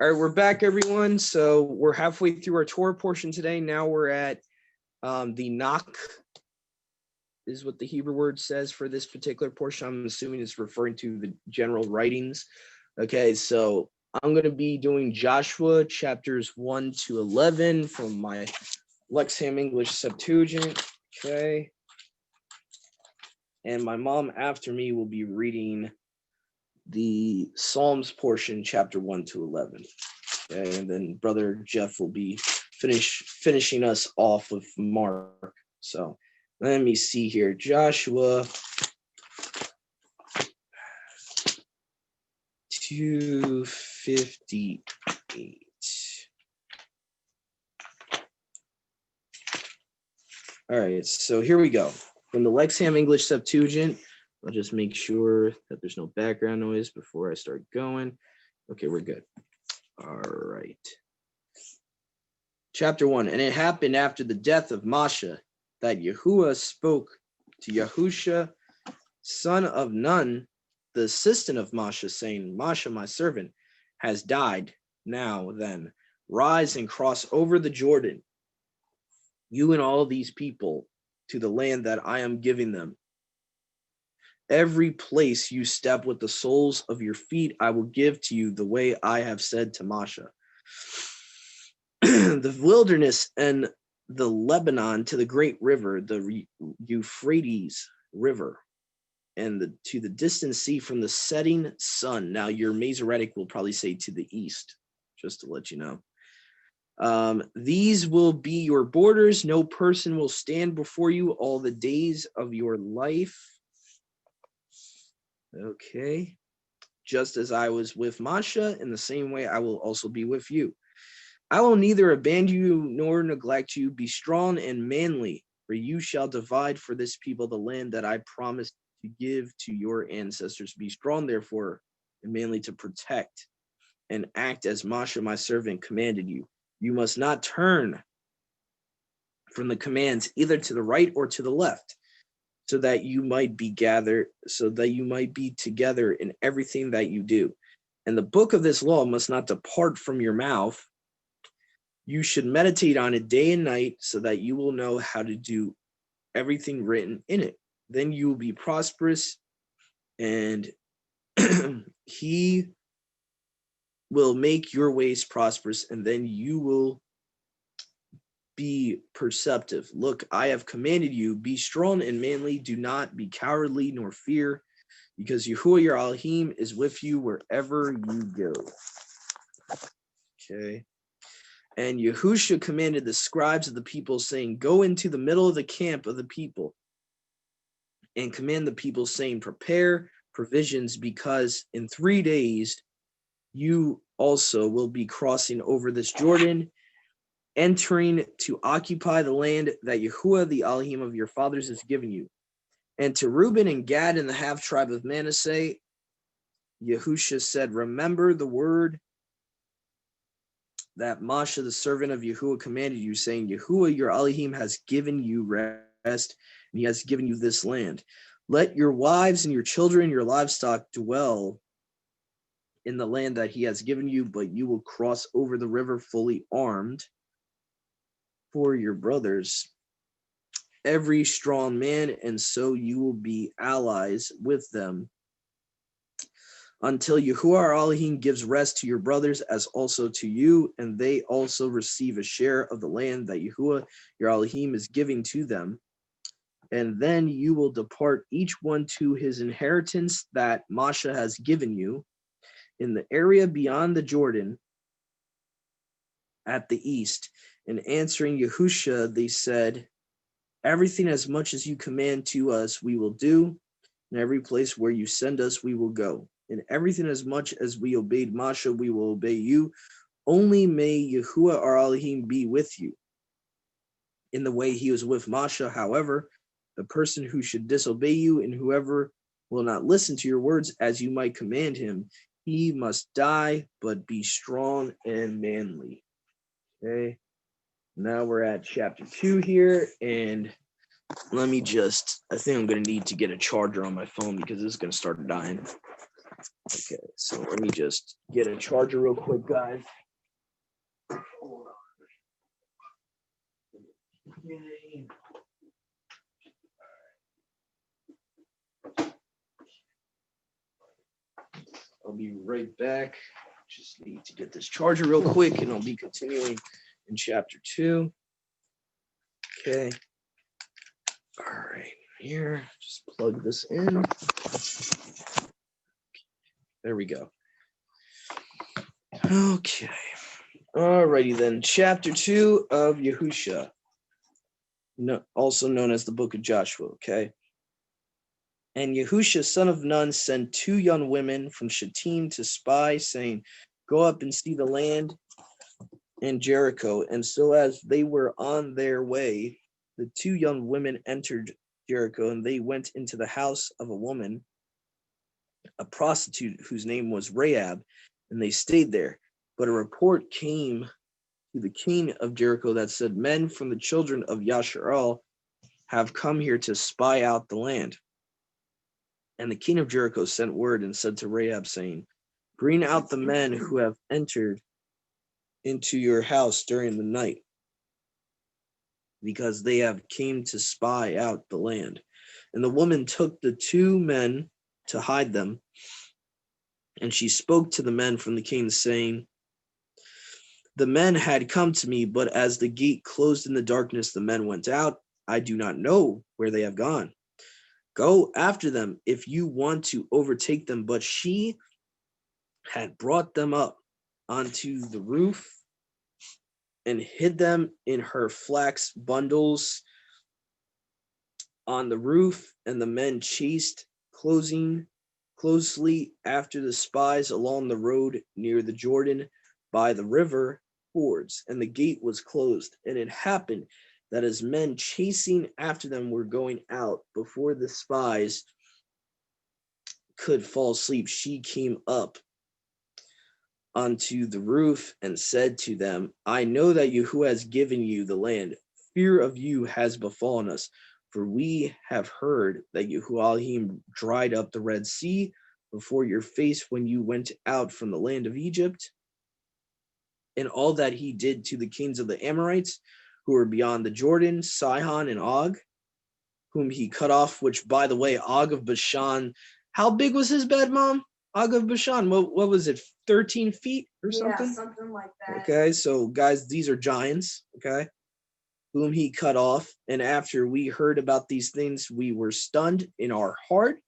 All right, we're back, everyone. So we're halfway through our Torah portion today. Now we're at the knock, is what the Hebrew word says for this particular portion. I'm assuming it's referring to the general writings. Okay, so I'm going to be doing Joshua chapters 1 to 11 from my Lexham English Septuagint. Okay. And my mom after me will be reading the Psalms portion, chapter 1 to 11. Okay, and then Brother Jeff will be finishing us off with Mark. So let me see here. Joshua 2:58. All right, so here we go. From the Lexham English Septuagint, I'll just make sure that there's no background noise before I start going. Okay, we're good. All right. Chapter 1, and it happened after the death of Masha that Yahuwah spoke to Yahusha, son of Nun, the assistant of Masha, saying, Masha, my servant, has died. Now then, rise and cross over the Jordan, you and all these people, to the land that I am giving them. Every place you step with the soles of your feet, I will give to you the way I have said to Masha. The wilderness and the Lebanon to the great river, the Euphrates River, and to the distant sea from the setting sun. Now your Masoretic will probably say to the east, just to let you know. These will be your borders. No person will stand before you all the days of your life. Okay. Just as I was with Masha, in the same way I will also be with you. I will neither abandon you nor neglect you. Be strong and manly, for you shall divide for this people the land that I promised to give to your ancestors. Be strong, therefore, and manly to protect and act as Masha, my servant, commanded you. You must not turn from the commands either to the right or to the left, so that you might be together in everything that you do. And the book of this law must not depart from your mouth. You should meditate on it day and night, so that you will know how to do everything written in it. Then you will be prosperous, and he will make your ways prosperous, and then you will be perceptive. Look, I have commanded you, be strong and manly. Do not be cowardly nor fear, because Yahuwah your Elohim is with you wherever you go. Okay. And Yahusha commanded the scribes of the people, saying, go into the middle of the camp of the people and command the people, saying, prepare provisions, because in 3 days you also will be crossing over this Jordan, entering to occupy the land that Yahuwah, the Elohim of your fathers, has given you. And to Reuben and Gad and the half tribe of Manasseh, Yahusha said, remember the word that Masha, the servant of Yahuwah, commanded you, saying, Yahuwah, your Elohim, has given you rest, and he has given you this land. Let your wives and your children, your livestock dwell in the land that he has given you, but you will cross over the river fully armed for your brothers, every strong man, and so you will be allies with them until Yahuwah our Elohim gives rest to your brothers as also to you, and they also receive a share of the land that Yahuwah your Elohim is giving to them. And then you will depart each one to his inheritance that Masha has given you in the area beyond the Jordan at the east. And answering Yahusha, they said, everything as much as you command to us we will do, and every place where you send us we will go. And everything as much as we obeyed Masha, we will obey you. Only may Yahuwah our Elohim be with you. In the way he was with Masha, however, the person who should disobey you and whoever will not listen to your words as you might command him, he must die, but be strong and manly. Okay, now we're at chapter 2 here, and I think I'm going to need to get a charger on my phone because this is going to start dying. Okay, so let me just get a charger real quick, guys. Hold on. Okay. I'll be right back. Just need to get this charger real quick, and I'll be continuing in chapter 2. Okay. All right, here, just plug this in. There we go. Okay. Alrighty then. Chapter 2 of Yahusha, also known as the Book of Joshua. Okay. And Yahusha, son of Nun, sent 2 young women from Shittim to spy, saying, "Go up and see the land and Jericho." And so as they were on their way, the 2 young women entered Jericho, and they went into the house of a woman, a prostitute whose name was Rahab, and they stayed there. But a report came to the king of Jericho that said, "Men from the children of Yasharal have come here to spy out the land." And the king of Jericho sent word and said to Rahab, saying, "Bring out the men who have entered into your house during the night, because they have came to spy out the land." And the woman took the 2 men to hide them. And she spoke to the men from the king, saying, "The men had come to me, but as the gate closed in the darkness, the men went out. I do not know where they have gone. Go after them if you want to overtake them." But she had brought them up onto the roof and hid them in her flax bundles on the roof, and the men chased closely after the spies along the road near the Jordan by the river fords, and the gate was closed. And it happened that as men chasing after them were going out, before the spies could fall asleep, she came up onto the roof and said to them, "I know that Yahuwah has given you the land. Fear of you has befallen us, for we have heard that Yahuwah dried up the Red Sea before your face when you went out from the land of Egypt, and all that he did to the kings of the Amorites who were beyond the Jordan, Sihon and Og, whom he cut off," which, by the way, Og of Bashan, how big was his bed, Mom? Og of Bashan, what was it, 13 feet or something? Yeah, something like that. Okay, so guys, these are giants, okay, whom he cut off. And after we heard about these things, we were stunned in our heart,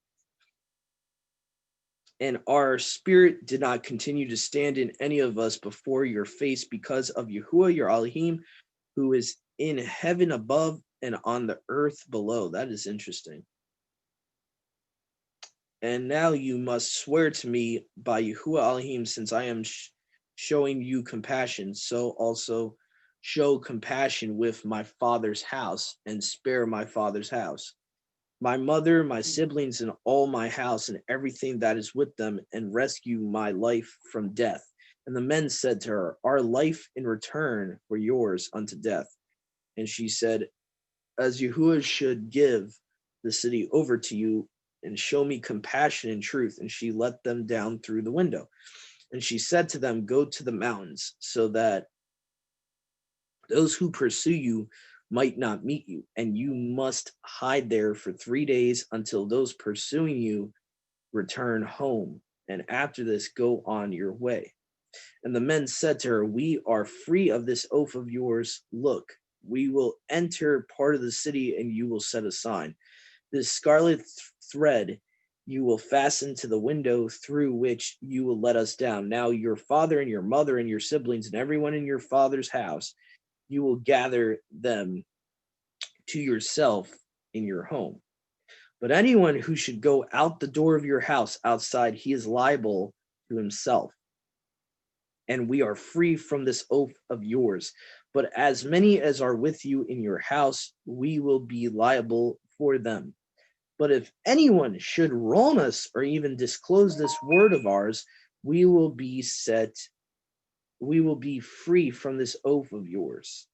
and our spirit did not continue to stand in any of us before your face, because of Yahuwah, your Elohim, who is in heaven above and on the earth below. That is interesting. And now you must swear to me by Yahuwah Elohim, since I am showing you compassion, so also show compassion with my father's house, and spare my father's house, my mother, my siblings, and all my house, and everything that is with them, and rescue my life from death." And the men said to her, "Our life in return for yours unto death." And she said, "As Yahuwah should give the city over to you, and show me compassion and truth." And she let them down through the window. And she said to them, "Go to the mountains, so that those who pursue you might not meet you, and you must hide there for 3 days until those pursuing you return home. And after this, go on your way." And the men said to her, "We are free of this oath of yours. Look, we will enter part of the city, and you will set a sign. This scarlet thread you will fasten to the window through which you will let us down. Now your father and your mother and your siblings and everyone in your father's house, you will gather them to yourself in your home. But anyone who should go out the door of your house outside, he is liable to himself. And we are free from this oath of yours. But as many as are with you in your house, we will be liable for them. But if anyone should wrong us or even disclose this word of ours, we will be free from this oath of yours."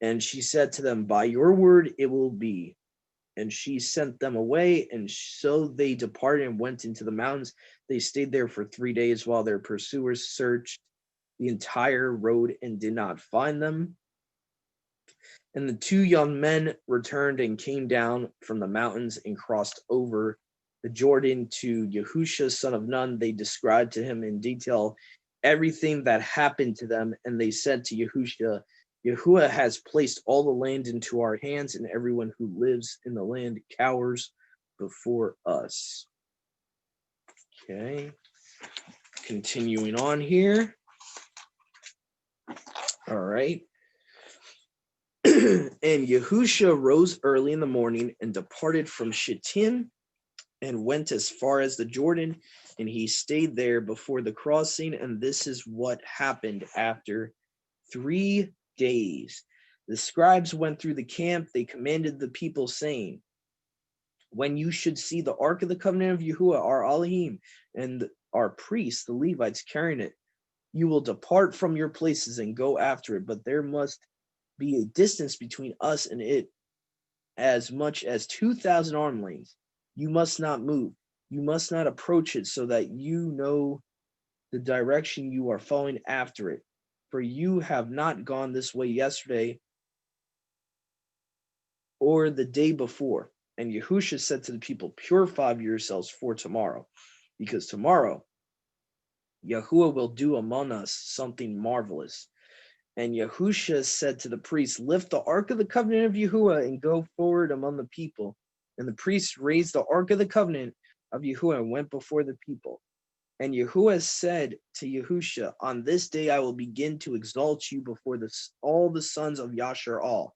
And she said to them, "By your word it will be." And she sent them away, and so they departed and went into the mountains. They stayed there for 3 days while their pursuers searched the entire road and did not find them. And the two young men returned and came down from the mountains and crossed over the Jordan to Yahusha, son of Nun. They described to him in detail everything that happened to them. And they said to Yahusha, Yahuwah has placed all the land into our hands, and everyone who lives in the land cowers before us. Okay. Continuing on here. All right. And Yahusha rose early in the morning and departed from Shittim and went as far as the Jordan, and he stayed there before the crossing. And this is what happened after 3 days. The scribes went through the camp. They commanded the people, saying, when you should see the ark of the covenant of Yahuwah, our Elohim, and our priests, the Levites, carrying it, you will depart from your places and go after it. But there must be a distance between us and it, as much as 2,000 arm lengths. You must not move. You must not approach it, so that you know the direction you are following after it. For you have not gone this way yesterday or the day before. And Yahusha said to the people, purify yourselves for tomorrow, because tomorrow Yahuwah will do among us something marvelous. And Yahusha said to the priests, lift the ark of the covenant of Yahuwah and go forward among the people. And the priests raised the ark of the covenant of Yahuwah and went before the people. And Yahuwah said to Yahusha, on this day I will begin to exalt you before all the sons of Yasharal,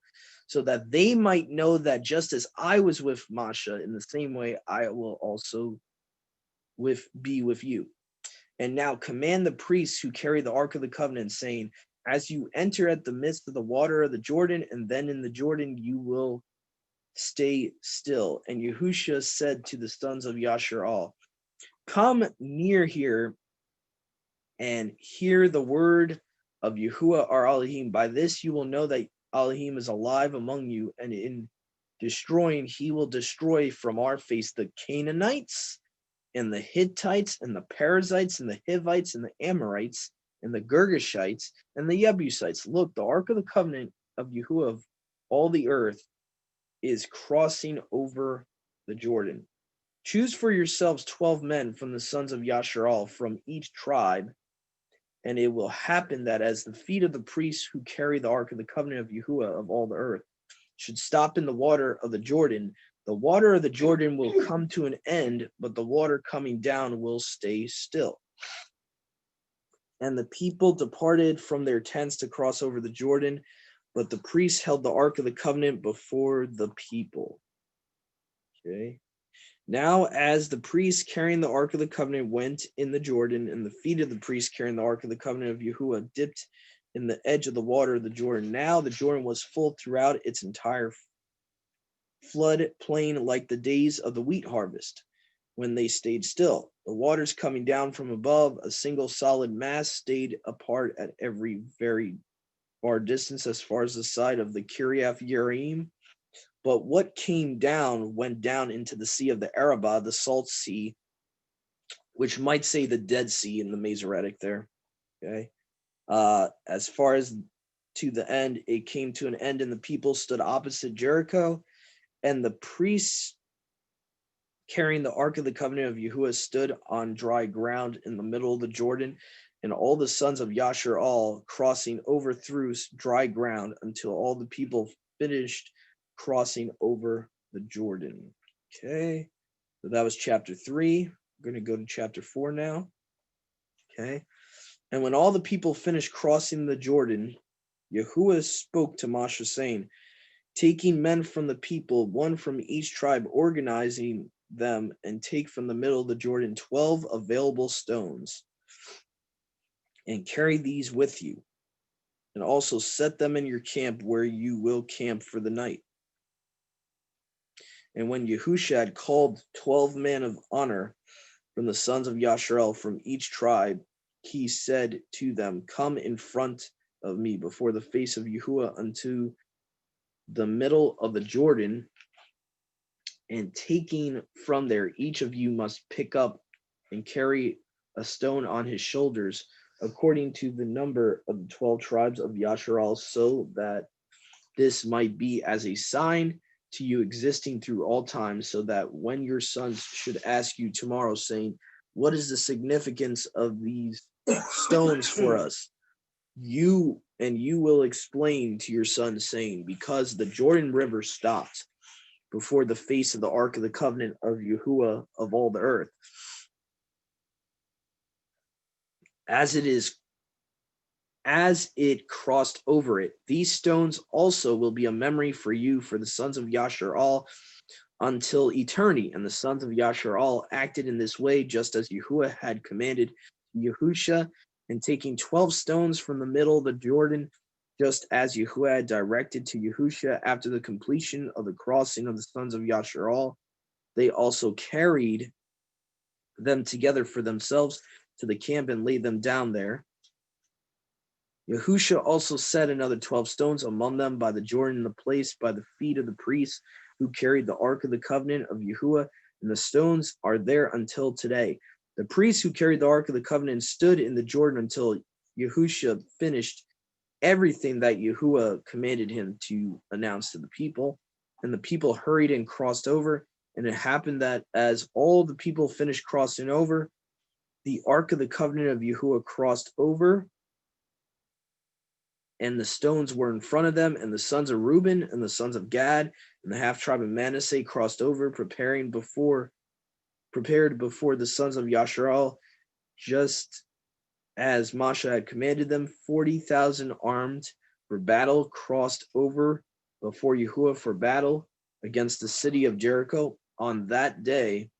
so that they might know that just as I was with Masha, in the same way I will also be with you. And now command the priests who carry the ark of the covenant, saying, as you enter at the midst of the water of the Jordan, and then in the Jordan you will stay still. And Yahusha said to the sons of Yasharal, come near here and hear the word of Yahuwah our Elohim. By this you will know that Elohim is alive among you, and in destroying he will destroy from our face the Canaanites and the Hittites and the Perizzites and the Hivites and the Amorites and the Girgashites and the Jebusites. Look, the ark of the covenant of Yahuwah of all the earth is crossing over the Jordan. Choose for yourselves 12 men from the sons of Yasharal from each tribe, and it will happen that as the feet of the priests who carry the ark of the covenant of Yahuwah of all the earth should stop in the water of the Jordan, the water of the Jordan will come to an end, but the water coming down will stay still. And the people departed from their tents to cross over the Jordan, but the priests held the ark of the covenant before the people. Okay. Now, as the priests carrying the ark of the covenant went in the Jordan, and the feet of the priests carrying the ark of the covenant of Yahuwah dipped in the edge of the water of the Jordan. Now the Jordan was full throughout its entire flood plain, like the days of the wheat harvest, when they stayed still. The waters coming down from above, a single solid mass, stayed apart at every very far distance, as far as the side of the Kiriath Yearim. But what came down went down into the sea of the Arabah, the salt sea, which might say the Dead Sea in the Masoretic there. Okay. As far as to the end, it came to an end, and the people stood opposite Jericho, and the priests carrying the ark of the covenant of Yahuwah stood on dry ground in the middle of the Jordan, and all the sons of Yasharal crossing over through dry ground until all the people finished crossing over the Jordan. Okay, so that was chapter 3. We're going to go to chapter 4 now. Okay, and when all the people finished crossing the Jordan, Yahuwah spoke to Moshe, saying, taking men from the people, one from each tribe, organizing them, and take from the middle of the Jordan 12 available stones, and carry these with you, and also set them in your camp where you will camp for the night. And when Yahusha had called 12 men of honor from the sons of Yasharal from each tribe, he said to them, come in front of me before the face of Yahuwah unto the middle of the Jordan, and taking from there, each of you must pick up and carry a stone on his shoulders, according to the number of the 12 tribes of Yasharal, so that this might be as a sign to you existing through all time, so that when your sons should ask you tomorrow, saying, what is the significance of these stones for us? You will explain to your sons, saying, because the Jordan River stopped before the face of the Ark of the Covenant of Yahuwah of all the earth, as it crossed over it. These stones also will be a memory for you, for the sons of Yasharal, until eternity. And the sons of Yasharal acted in this way, just as Yahuwah had commanded Yahusha, and taking 12 stones from the middle of the Jordan, just as Yahuwah had directed to Yahusha after the completion of the crossing of the sons of Yasharal. They also carried them together for themselves to the camp and laid them down there. Yahusha also set another 12 stones among them by the Jordan, in the place by the feet of the priests who carried the Ark of the Covenant of Yahuwah, and the stones are there until today. The priests who carried the Ark of the Covenant stood in the Jordan until Yahusha finished everything that Yahuwah commanded him to announce to the people. And the people hurried and crossed over. And it happened that as all the people finished crossing over, the Ark of the Covenant of Yahuwah crossed over, and the stones were in front of them, and the sons of Reuben and the sons of Gad and the half tribe of Manasseh crossed over, prepared before the sons of Yasharal, just as Moshe had commanded them. 40,000 armed for battle crossed over before Yahuwah for battle against the city of Jericho. On that day,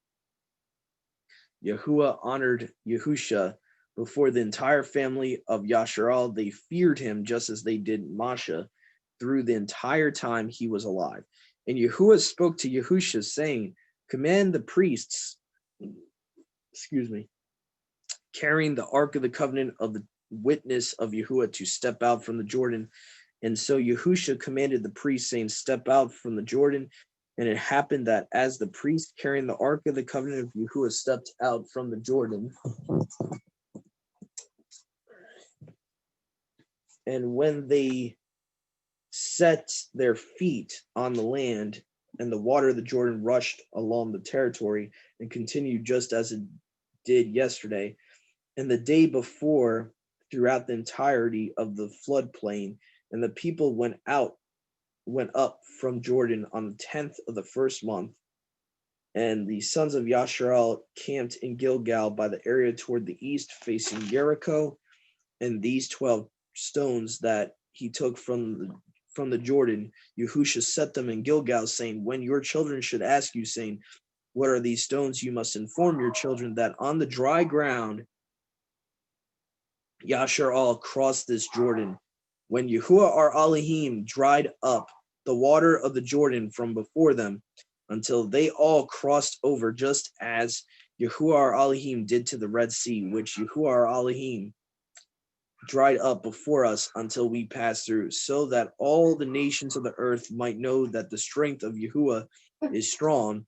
Yahuwah honored Yahusha before the entire family of Yasharal. They feared him just as they did Moshe through the entire time he was alive. And Yahuwah spoke to Yahusha, saying, command the priests, carrying the Ark of the Covenant of the witness of Yahuwah to step out from the Jordan. And so Yahusha commanded the priests, saying, step out from the Jordan. And it happened that as the priest carrying the Ark of the Covenant of Yahuwah stepped out from the Jordan, and when they set their feet on the land, and the water of the Jordan rushed along the territory and continued just as it did yesterday, and the day before, throughout the entirety of the floodplain, and the people went up from Jordan on the 10th of the first month, and the sons of Yasharal camped in Gilgal by the area toward the east, facing Jericho. And these 12 stones that he took from the Jordan, Yahusha set them in Gilgal, saying, when your children should ask you, saying, what are these stones? You must inform your children that on the dry ground Yasharal crossed this Jordan. When Yahuwah our Elohim dried up the water of the Jordan from before them, until they all crossed over, just as Yahuwah our Elohim did to the Red Sea, which Yahuwah our Elohim dried up before us until we passed through, so that all the nations of the earth might know that the strength of Yahuwah is strong,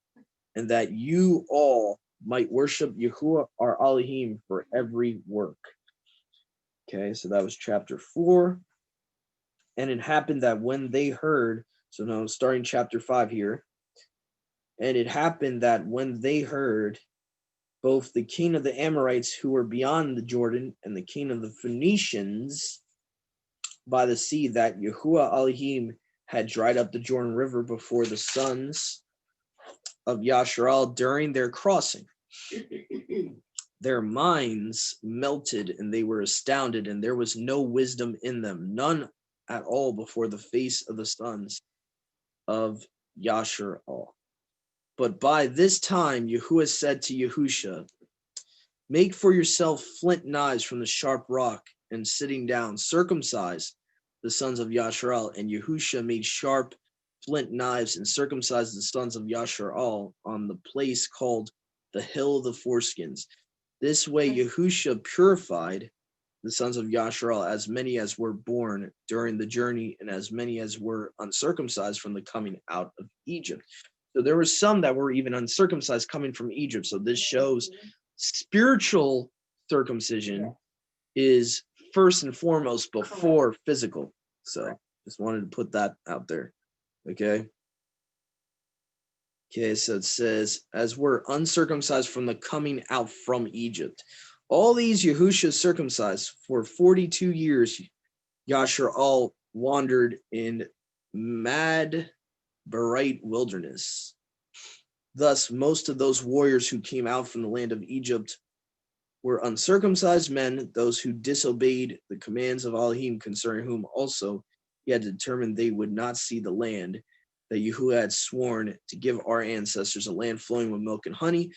and that you all might worship Yahuwah our Elohim for every work. Okay, so that was chapter 4. And it happened that when they heard, so now starting chapter 5 here, and it happened that when they heard, both the king of the Amorites who were beyond the Jordan and the king of the Phoenicians by the sea, that Yahuwah Elohim had dried up the Jordan River before the sons of Yasharal during their crossing. Their minds melted and they were astounded, and there was no wisdom in them, none at all, before the face of the sons of Yasharal. But by this time, Yahuwah said to Yahusha, make for yourself flint knives from the sharp rock, and sitting down, circumcise the sons of Yasharal. And Yahusha made sharp flint knives and circumcised the sons of Yasharal on the place called the Hill of the Foreskins. This way Yahusha purified the sons of Yasharal, as many as were born during the journey, and as many as were uncircumcised from the coming out of Egypt. So there were some that were even uncircumcised coming from Egypt. So this shows spiritual circumcision is first and foremost before physical. So just wanted to put that out there. Okay. Okay, so it says, as we're uncircumcised from the coming out from Egypt. All these Yahusha circumcised for 42 years. Yashar'al wandered in Mad Barite wilderness. Thus, most of those warriors who came out from the land of Egypt were uncircumcised men, those who disobeyed the commands of Elohim, concerning whom also he had determined they would not see the land that Yahuwah had sworn to give our ancestors, a land flowing with milk and honey.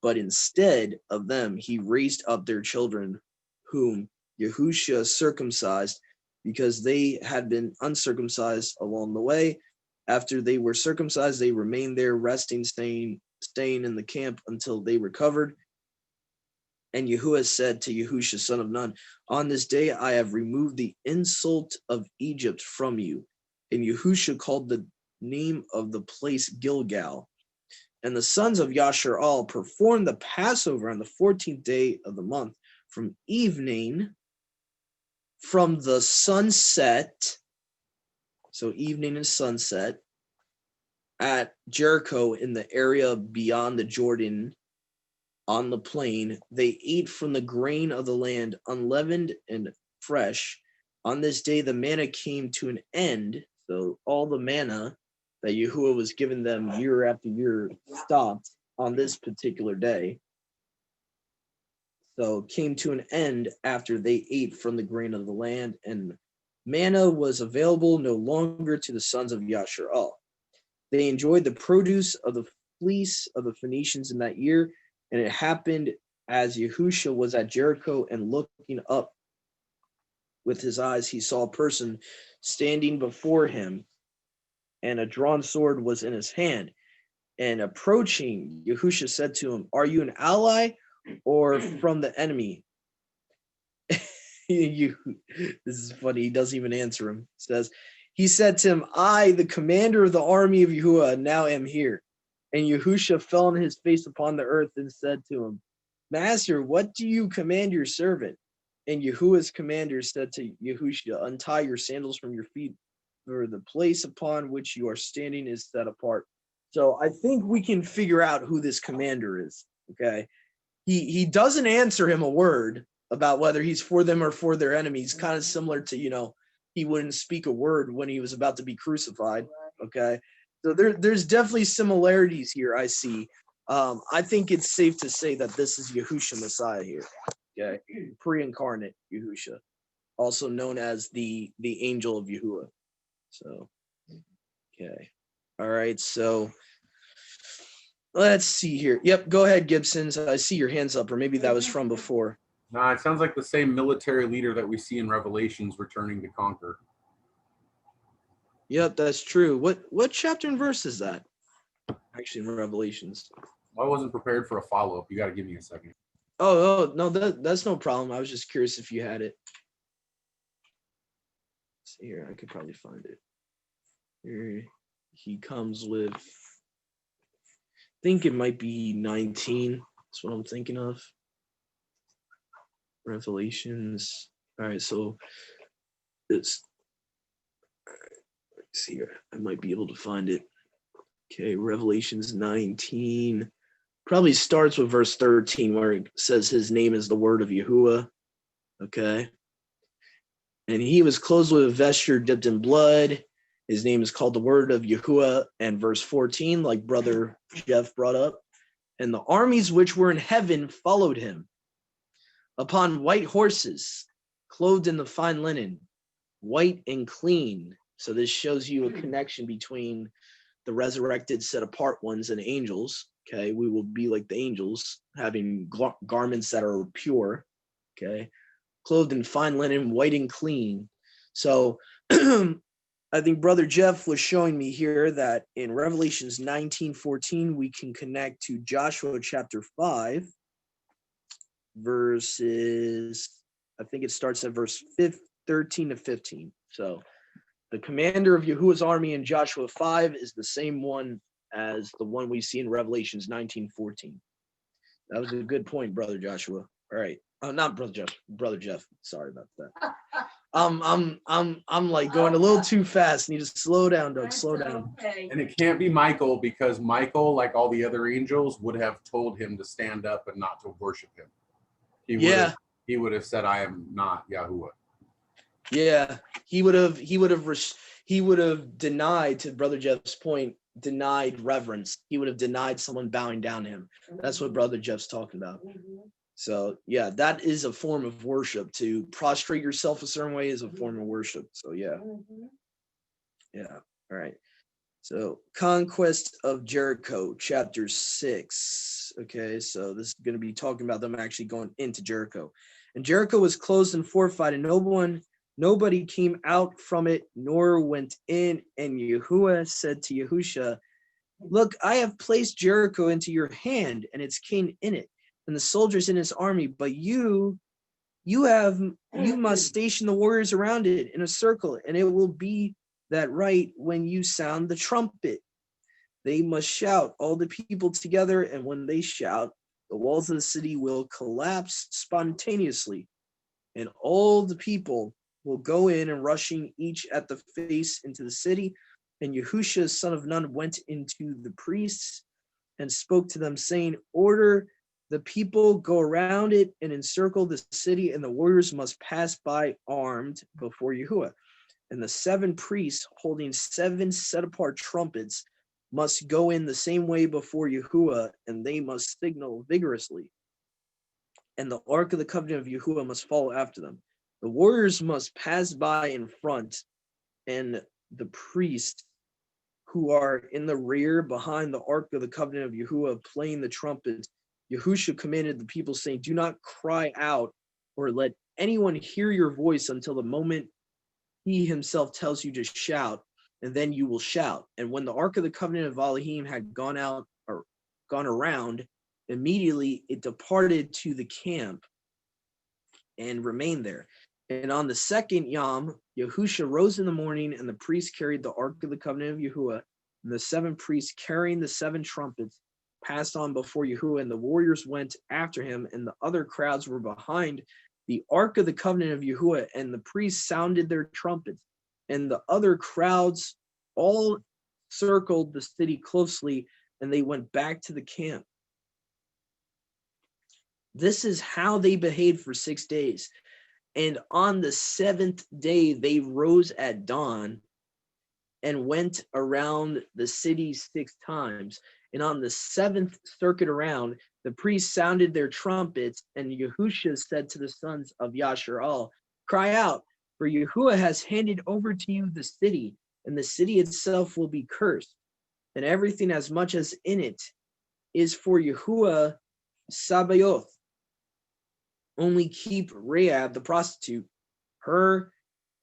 But instead of them, he raised up their children, whom Yahusha circumcised, because they had been uncircumcised along the way. After they were circumcised, they remained there, resting, staying in the camp until they recovered. And Yahuwah said to Yahusha, son of Nun, on this day I have removed the insult of Egypt from you. And Yahusha called the name of the place Gilgal. And the sons of Yashar'al performed the Passover on the 14th day of the month, from evening, from the sunset, so evening and sunset, at Jericho in the area beyond the Jordan on the plain. They ate from the grain of the land, unleavened and fresh. On this day, the manna came to an end. So all the manna that Yahuwah was giving them year after year stopped on this particular day. So came to an end after they ate from the grain of the land, and manna was available no longer to the sons of Yashar'al. They enjoyed the produce of the fleece of the Phoenicians in that year, and it happened as Yahusha was at Jericho and looking up with his eyes, he saw a person standing before him, and a drawn sword was in his hand. And approaching, Yahusha said to him, are you an ally or from the enemy? This is funny. He doesn't even answer him. He said to him, I, the commander of the army of Yahuwah, now am here. And Yahusha fell on his face upon the earth and said to him, Master, what do you command your servant? And Yahuwah's commander said to Yahusha, untie your sandals from your feet, for the place upon which you are standing is set apart. So I think we can figure out who this commander is. Okay. He doesn't answer him a word about whether he's for them or for their enemies, kind of similar to, he wouldn't speak a word when he was about to be crucified. Okay. So there's definitely similarities here, I see. I think it's safe to say that this is Yahusha Messiah here. Okay. Pre-incarnate Yahusha, also known as the angel of Yahuwah. So, okay. All right. So let's see here. Yep. Go ahead, Gibson. I see your hands up, or maybe that was from before. Nah, it sounds like the same military leader that we see in Revelations returning to conquer. Yep, that's true. What chapter and verse is that? Actually, in Revelations. I wasn't prepared for a follow-up. You got to give me a second. Oh no, that's no problem. I was just curious if you had it. Let's see here, I could probably find it. Here he comes with, I think it might be 19. That's what I'm thinking of. Revelations. All right, so it's, let's see here. I might be able to find it. Okay, Revelations 19. Probably starts with verse 13, where it says his name is the word of Yahuwah. Okay. And he was clothed with a vesture dipped in blood. His name is called the word of Yahuwah. And verse 14, like Brother Jeff brought up, and the armies which were in heaven followed him upon white horses, clothed in the fine linen, white and clean. So this shows you a connection between the resurrected, set apart ones and angels. Okay, we will be like the angels, having garments that are pure. Okay, clothed in fine linen, white and clean. So I think Brother Jeff was showing me here that in Revelations 19:14, we can connect to Joshua chapter 5, verses, I think it starts at verse 13 to 15. So the commander of Yahuwah's army in Joshua 5 is the same one as the one we see in Revelations 19:14. That was a good point, Brother Joshua. All right. Not Brother Jeff, Brother Jeff. Sorry about that. I'm like going a little too fast. Need to slow down, Doug. Slow down. Okay. And it can't be Michael, because Michael, like all the other angels, would have told him to stand up and not to worship him. He would have said, I am not Yahuwah. Yeah. He would have denied, to Brother Jeff's point, denied reverence. He would have denied someone bowing down to him. That's what Brother Jeff's talking about. So yeah, that is a form of worship. To prostrate yourself a certain way is a form of worship. So yeah. Yeah. All right. So conquest of Jericho, chapter 6. Okay, so this is going to be talking about them actually going into Jericho. And Jericho was closed and fortified, and nobody came out from it, nor went in. And Yahuwah said to Yahusha, look, I have placed Jericho into your hand, and its king in it, and the soldiers in his army, but you must station the warriors around it in a circle, and it will be that right when you sound the trumpet. They must shout, all the people together, and when they shout, the walls of the city will collapse spontaneously, and all the people will go in and rushing each at the face into the city. And Yahusha, son of Nun, went into the priests and spoke to them, saying, order the people, go around it and encircle the city, and the warriors must pass by armed before Yahuwah. And the 7 priests holding 7 set-apart trumpets must go in the same way before Yahuwah, and they must signal vigorously. And the ark of the covenant of Yahuwah must follow after them. The warriors must pass by in front, and the priests who are in the rear behind the ark of the covenant of Yahuwah playing the trumpets. Yahusha commanded the people, saying, do not cry out or let anyone hear your voice until the moment he himself tells you to shout, and then you will shout. And when the ark of the covenant of Elohim had gone out or gone around, immediately it departed to the camp and remained there. And on the second Yom, Yahusha rose in the morning, and the priests carried the ark of the covenant of Yahuwah, and the 7 priests carrying the 7 trumpets passed on before Yahuwah, and the warriors went after him, and the other crowds were behind the ark of the covenant of Yahuwah, and the priests sounded their trumpets, and the other crowds all circled the city closely, and they went back to the camp. This is how they behaved for 6 days. And on the 7th day, they rose at dawn and went around the city 6 times. And on the 7th circuit around, the priests sounded their trumpets, and Yahusha said to the sons of Yasharal, cry out, for Yahuwah has handed over to you the city, and the city itself will be cursed, and everything as much as in it is for Yahuwah Sabaoth. Only keep Rahab the prostitute, her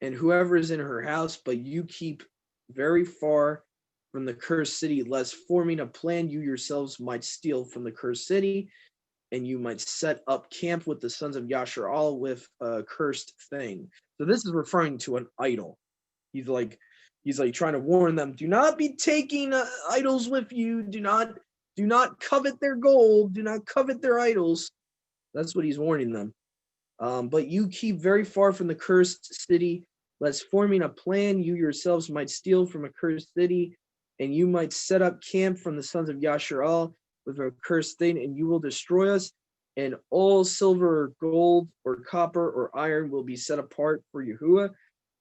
and whoever is in her house, but you keep very far from the cursed city, lest forming a plan you yourselves might steal from the cursed city, and you might set up camp with the sons of Yasharal with a cursed thing. So this is referring to an idol. He's like trying to warn them, do not be taking idols with you. Do not covet their gold. Do not covet their idols. That's what he's warning them. But you keep very far from the cursed city, lest forming a plan you yourselves might steal from a cursed city, and you might set up camp from the sons of Yasharal with a cursed thing, and you will destroy us, and all silver or gold or copper or iron will be set apart for Yahuwah.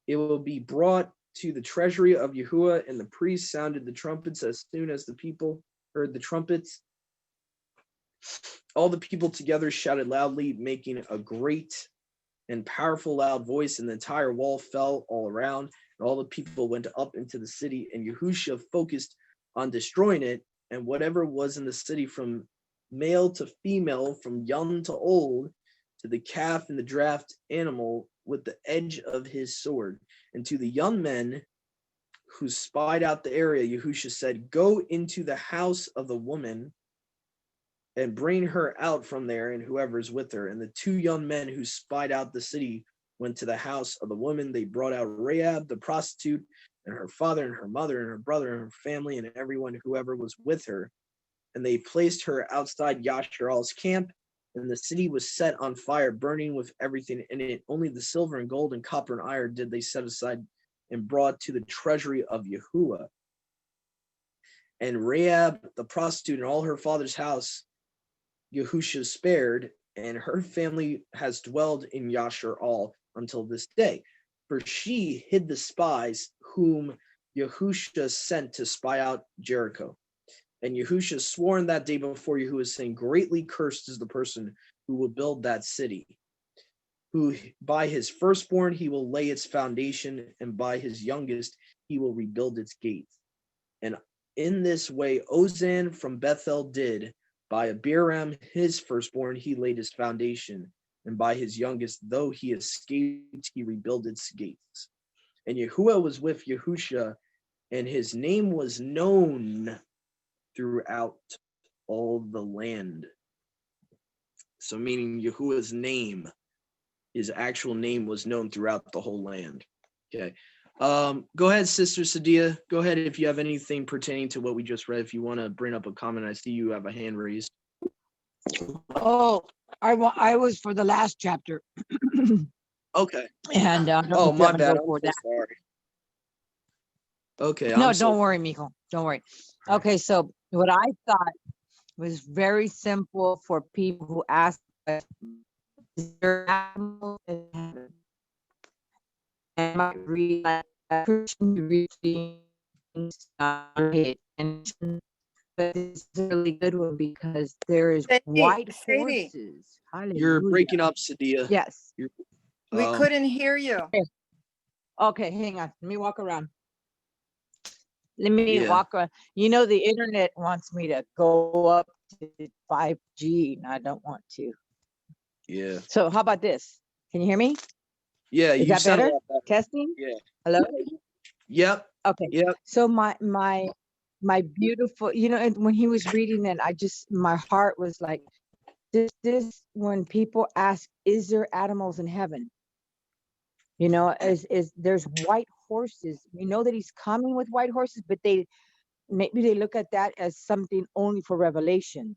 It will be brought to the treasury of Yahuwah, and the priests sounded the trumpets as soon as the people heard the trumpets. All the people together shouted loudly, making a great and powerful loud voice, and the entire wall fell all around, and all the people went up into the city, and Yahusha focused on destroying it, and whatever was in the city, from male to female, from young to old, to the calf and the draft animal, with the edge of his sword. And to the young men who spied out the area, Yahusha said, go into the house of the woman and bring her out from there, and whoever is with her. And the 2 young men who spied out the city went to the house of the woman. They brought out Rahab the prostitute, and her father and her mother and her brother and her family, and everyone whoever was with her. and they placed her outside Yasharal's camp, and the city was set on fire, burning with everything in it. Only the silver and gold and copper and iron did they set aside and brought to the treasury of Yahuwah. And Rahab, the prostitute, and all her father's house, Yahusha spared, and her family has dwelled in Yasharal until this day. For she hid the spies whom Yahusha sent to spy out Jericho. And Yahusha swore in that day before Yahuwah, saying, greatly cursed is the person who will build that city, who by his firstborn he will lay its foundation, and by his youngest he will rebuild its gates. And in this way Ozan from Bethel did. By Abiram his firstborn he laid his foundation, and by his youngest, though he escaped, he rebuilt its gates. And Yahuwah was with Yahusha, and his name was known throughout all the land. So meaning Yahuwah's name, his actual name was known throughout the whole land. Okay. Go ahead, Sister Sadia. Go ahead if you have anything pertaining to what we just read. If you want to bring up a comment, I see you have a hand raised. Oh, I was for the last chapter. Okay. And oh, my bad. I'm so sorry. Okay. No, don't worry, Miko. Don't worry. Okay, so what I thought was very simple for people who ask, is there animals in heaven? And I read like a Christian readings, pay attention. But it's a really good one because there is white horses. Hallelujah. You're breaking up, Sadia. Yes. We couldn't hear you. Okay, hang on. Let me walk around. Walk around. You know, the internet wants me to go up to 5G, and I don't want to. Yeah. So how about this? Can you hear me? Yeah. Is that better? Testing? Yeah. Hello? Yep. Okay. Yep. So my beautiful, you know, and when he was reading it, my heart was like, this when people ask, is there animals in heaven? You know, is there's white horses. We know that he's coming with white horses, but maybe they look at that as something only for Revelations.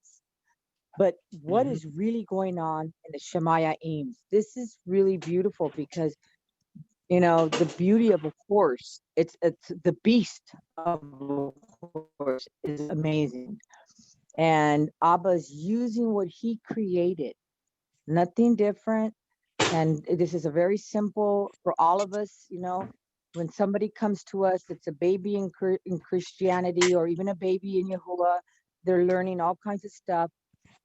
But what is really going on in the Shemayim? This is really beautiful because, you know, the beauty of a horse, it's the beast of a horse is amazing. And Abba's using what he created, nothing different. And this is a very simple for all of us, you know, when somebody comes to us, it's a baby in Christianity or even a baby in Yahuwah, they're learning all kinds of stuff.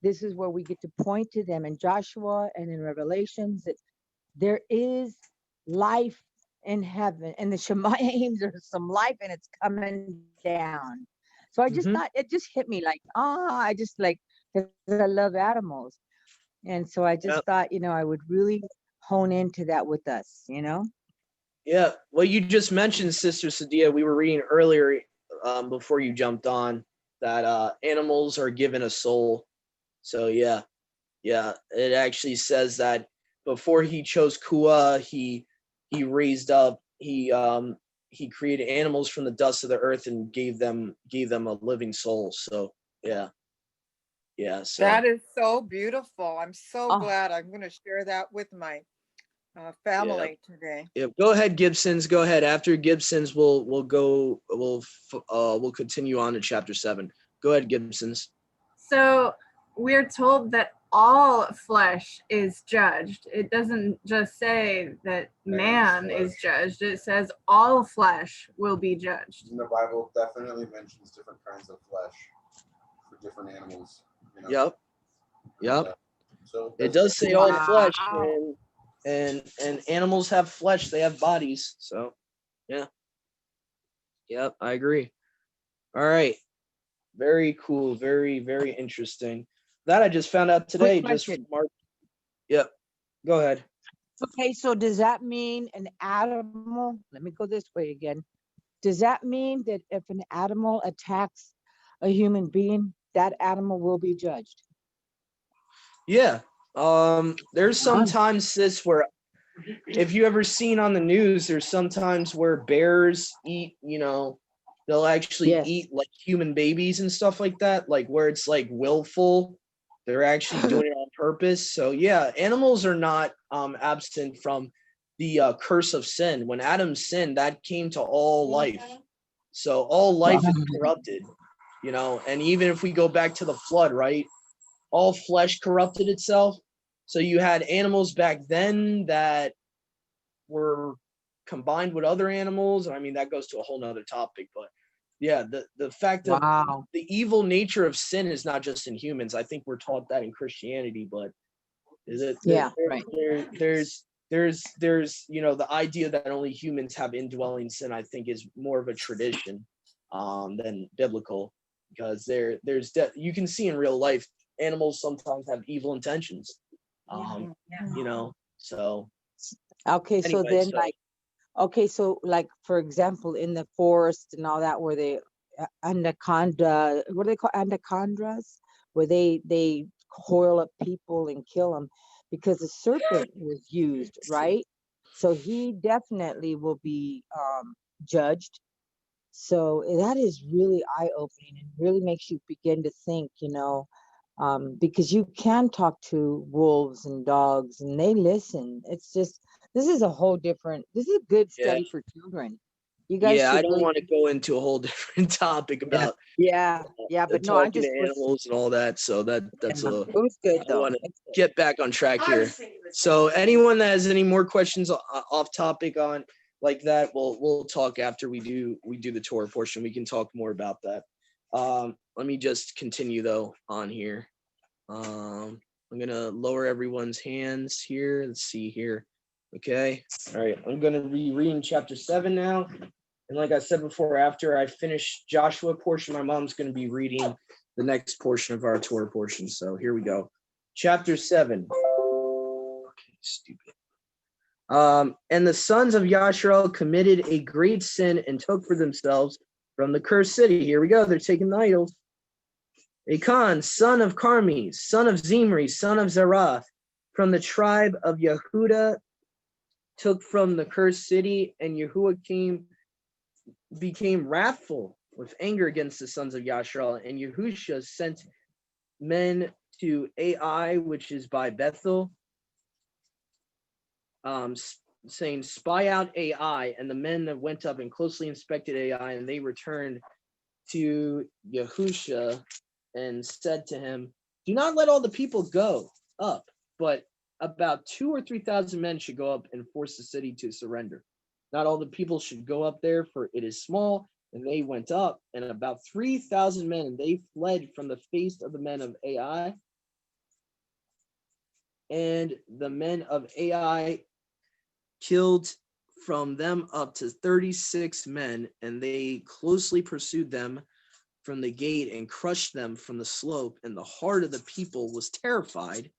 This is where we get to point to them in Joshua and in Revelations that there is life in heaven. And the Shemayim, there's some life and it's coming down. So I just thought, it just hit me like, I just like, because I love animals. And so I just thought, you know, I would really hone into that with us, you know? Yeah. Well, you just mentioned, Sister Sadia, we were reading earlier before you jumped on that animals are given a soul. So yeah, it actually says that before he chose Kua, he raised up, he created animals from the dust of the earth and gave them a living soul. So yeah. So that is so beautiful. I'm so glad. I'm going to share that with my family today. Yeah, go ahead, Gibsons. Go ahead. After Gibsons, we'll continue on to chapter 7. Go ahead, Gibsons. So we're told that all flesh is judged. It doesn't just say that man is judged. It says all flesh will be judged. And the Bible definitely mentions different kinds of flesh for different animals. You know? Yep. So it does say all flesh, and animals have flesh. They have bodies. So, yeah. Yep, I agree. All right. Very cool. Very, very interesting. That I just found out today. Just Mark. Yep. Go ahead. Okay, so does that mean an animal? Let me go this way again. Does that mean that if an animal attacks a human being, that animal will be judged? Yeah. There's sometimes, sis, where if you ever seen on the news, there's sometimes where bears eat, you know, they'll actually Yes. eat like human babies and stuff like that, like where it's like willful. They're actually doing it on purpose. So yeah, animals are not absent from the curse of sin. When Adam sinned, that came to all life. So all life is corrupted, you know, and even if we go back to the flood, right? All flesh corrupted itself. So you had animals back then that were combined with other animals. I mean, that goes to a whole nother topic, but yeah, the fact of Wow. the evil nature of sin is not just in humans. I think we're taught that in Christianity, but is it Yeah, right. there's you know, the idea that only humans have indwelling sin, I think, is more of a tradition than biblical, because you can see in real life animals sometimes have evil intentions, you know. So Okay, so anyway, then so like, okay, so like for example, in the forest and all that, where they anaconda, what do they call anacondas, where they coil up people and kill them, because the serpent was used, right? So he definitely will be judged. So that is really eye-opening and really makes you begin to think, you know, because you can talk to wolves and dogs and they listen. It's just, this is a whole different, this is a good yeah, study for children. You guys yeah, I should don't really, want to go into a whole different topic yeah, about yeah, but no, I talking just to was, animals and all that. So yeah, that's a it was good I though. want to It's good. get back on track here. So anyone that has any more questions off topic on like that, we'll talk after we do the Torah portion. We can talk more about that. Let me just continue though on here. I'm gonna lower everyone's hands here. Let's see here. Okay. All right. I'm gonna be reading chapter 7 now. And like I said before, after I finish Joshua portion, my mom's gonna be reading the next portion of our Torah portion. So here we go. Chapter 7. Okay, stupid. And the sons of Yasharel committed a great sin and took for themselves from the cursed city. Here we go. They're taking the idols. Achan, son of Carmi, son of Zimri, son of Zerath, from the tribe of Yehuda, took from the cursed city, and Yahuwah became wrathful with anger against the sons of Yasharel, and Yahusha sent men to Ai, which is by Bethel, saying, spy out Ai, and the men that went up and closely inspected Ai, and they returned to Yahusha and said to him, do not let all the people go up, but about 2,000 or 3,000 men should go up and force the city to surrender. Not all the people should go up there, for it is small. And they went up, and about 3,000 men, and they fled from the face of the men of Ai. And the men of Ai killed from them up to 36 men, and they closely pursued them from the gate and crushed them from the slope. And the heart of the people was terrified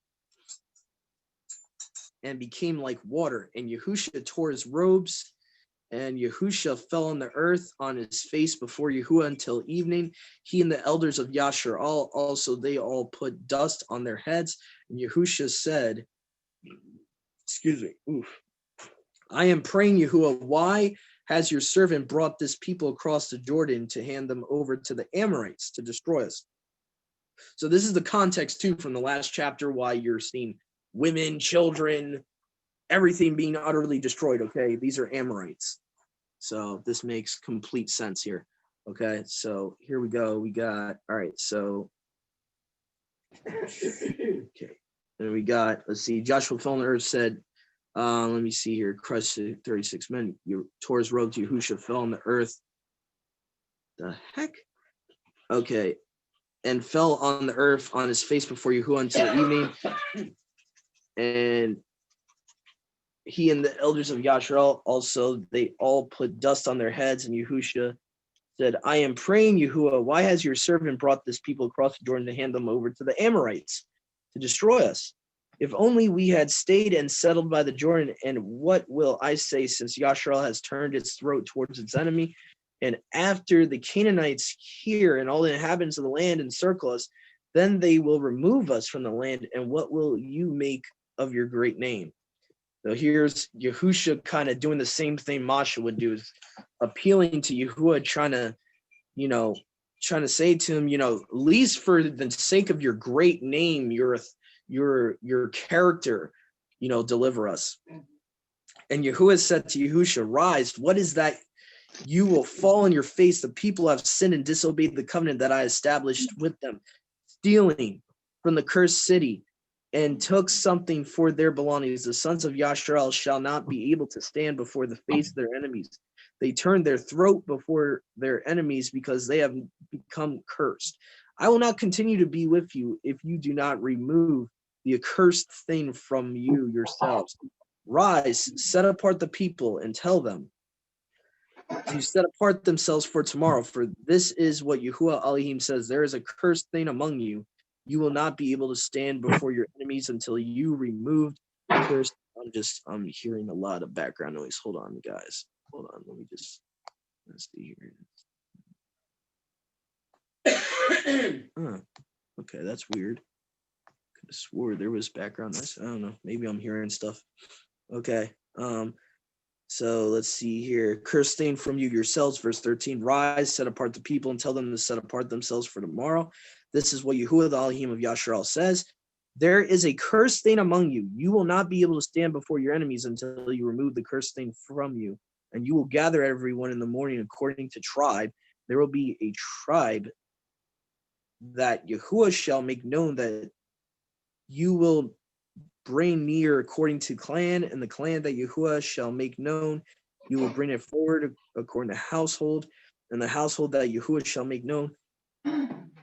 and became like water. And Yahusha tore his robes, and Yahusha fell on the earth on his face before Yahuwah until evening. He and the elders of Yashar also, they all put dust on their heads. And Yahusha said, excuse me, I am praying, Yahuwah, why has your servant brought this people across the Jordan to hand them over to the Amorites to destroy us? So this is the context too from the last chapter, why you're seeing women, children, everything being utterly destroyed. Okay, these are Amorites. So this makes complete sense here. Okay, so here we go. We got, all right, so okay. And we got, let's see, Joshua fell on the earth, said, let me see here, crushed 36 men. You tore his robe, Yahusha fell on the earth. The heck? Okay. And fell on the earth on his face before Yahuwah until evening. And he and the elders of Yasharel also, they all put dust on their heads. And Yahusha said, I am praying, Yahuwah, why has your servant brought this people across the Jordan to hand them over to the Amorites to destroy us? If only we had stayed and settled by the Jordan. And what will I say, since Yasharel has turned its throat towards its enemy? And after the Canaanites hear and all the inhabitants of the land encircle us, then they will remove us from the land. And what will you make of your great name? So here's Yahusha kind of doing the same thing Masha would do, is appealing to Yahuwah, trying to trying to say to him, at least for the sake of your great name, your character, deliver us. And Yahuwah said to Yahusha, rise, what is that? You will fall on your face. The people have sinned and disobeyed the covenant that I established with them, stealing from the cursed city, and took something for their belongings. The sons of Yasharel shall not be able to stand before the face of their enemies. They turned their throat before their enemies because they have become cursed. I will not continue to be with you if you do not remove the accursed thing from you yourselves. Rise, set apart the people, and tell them to set apart themselves for tomorrow. For this is what Yahuwah Elohim says: there is a cursed thing among you. You will not be able to stand before your enemies until you removed the curse. I'm hearing a lot of background noise. Hold on, guys. Hold on. Let's see here. Okay, that's weird. Could have swore there was background noise. I don't know. Maybe I'm hearing stuff. Okay. So let's see here. Curse thing from you yourselves, verse 13. Rise, set apart the people, and tell them to set apart themselves for tomorrow. This is what Yahuwah, the Elohim of Yasharal, says. There is a cursed thing among you. You will not be able to stand before your enemies until you remove the cursed thing from you. And you will gather everyone in the morning according to tribe. There will be a tribe that Yahuwah shall make known that you will bring near according to clan, and the clan that Yahuwah shall make known, you will bring it forward according to household, and the household that Yahuwah shall make known,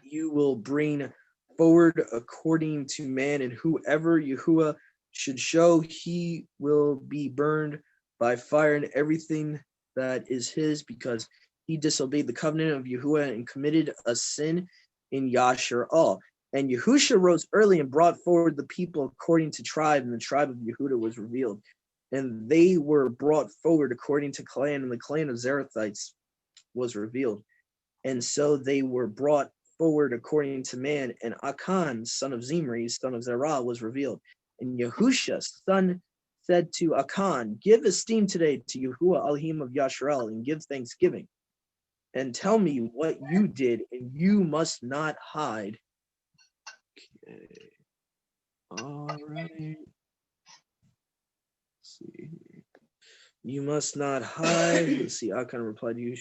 you will bring forward according to man, and whoever Yahuwah should show, he will be burned by fire, and everything that is his, because he disobeyed the covenant of Yahuwah and committed a sin in Yashar'al. And Yahusha rose early and brought forward the people according to tribe, and the tribe of Yehuda was revealed. And they were brought forward according to clan, and the clan of Zerathites was revealed. And so they were brought forward according to man, and Akan, son of Zimri, son of Zerah, was revealed. And Yahusha's son said to Akan, give esteem today to Yahuwah Elohim of Yasharel, and give thanksgiving. And tell me what you did, and you must not hide. Okay. All right. Let's see. You must not hide. Let's see. I kind of replied to you.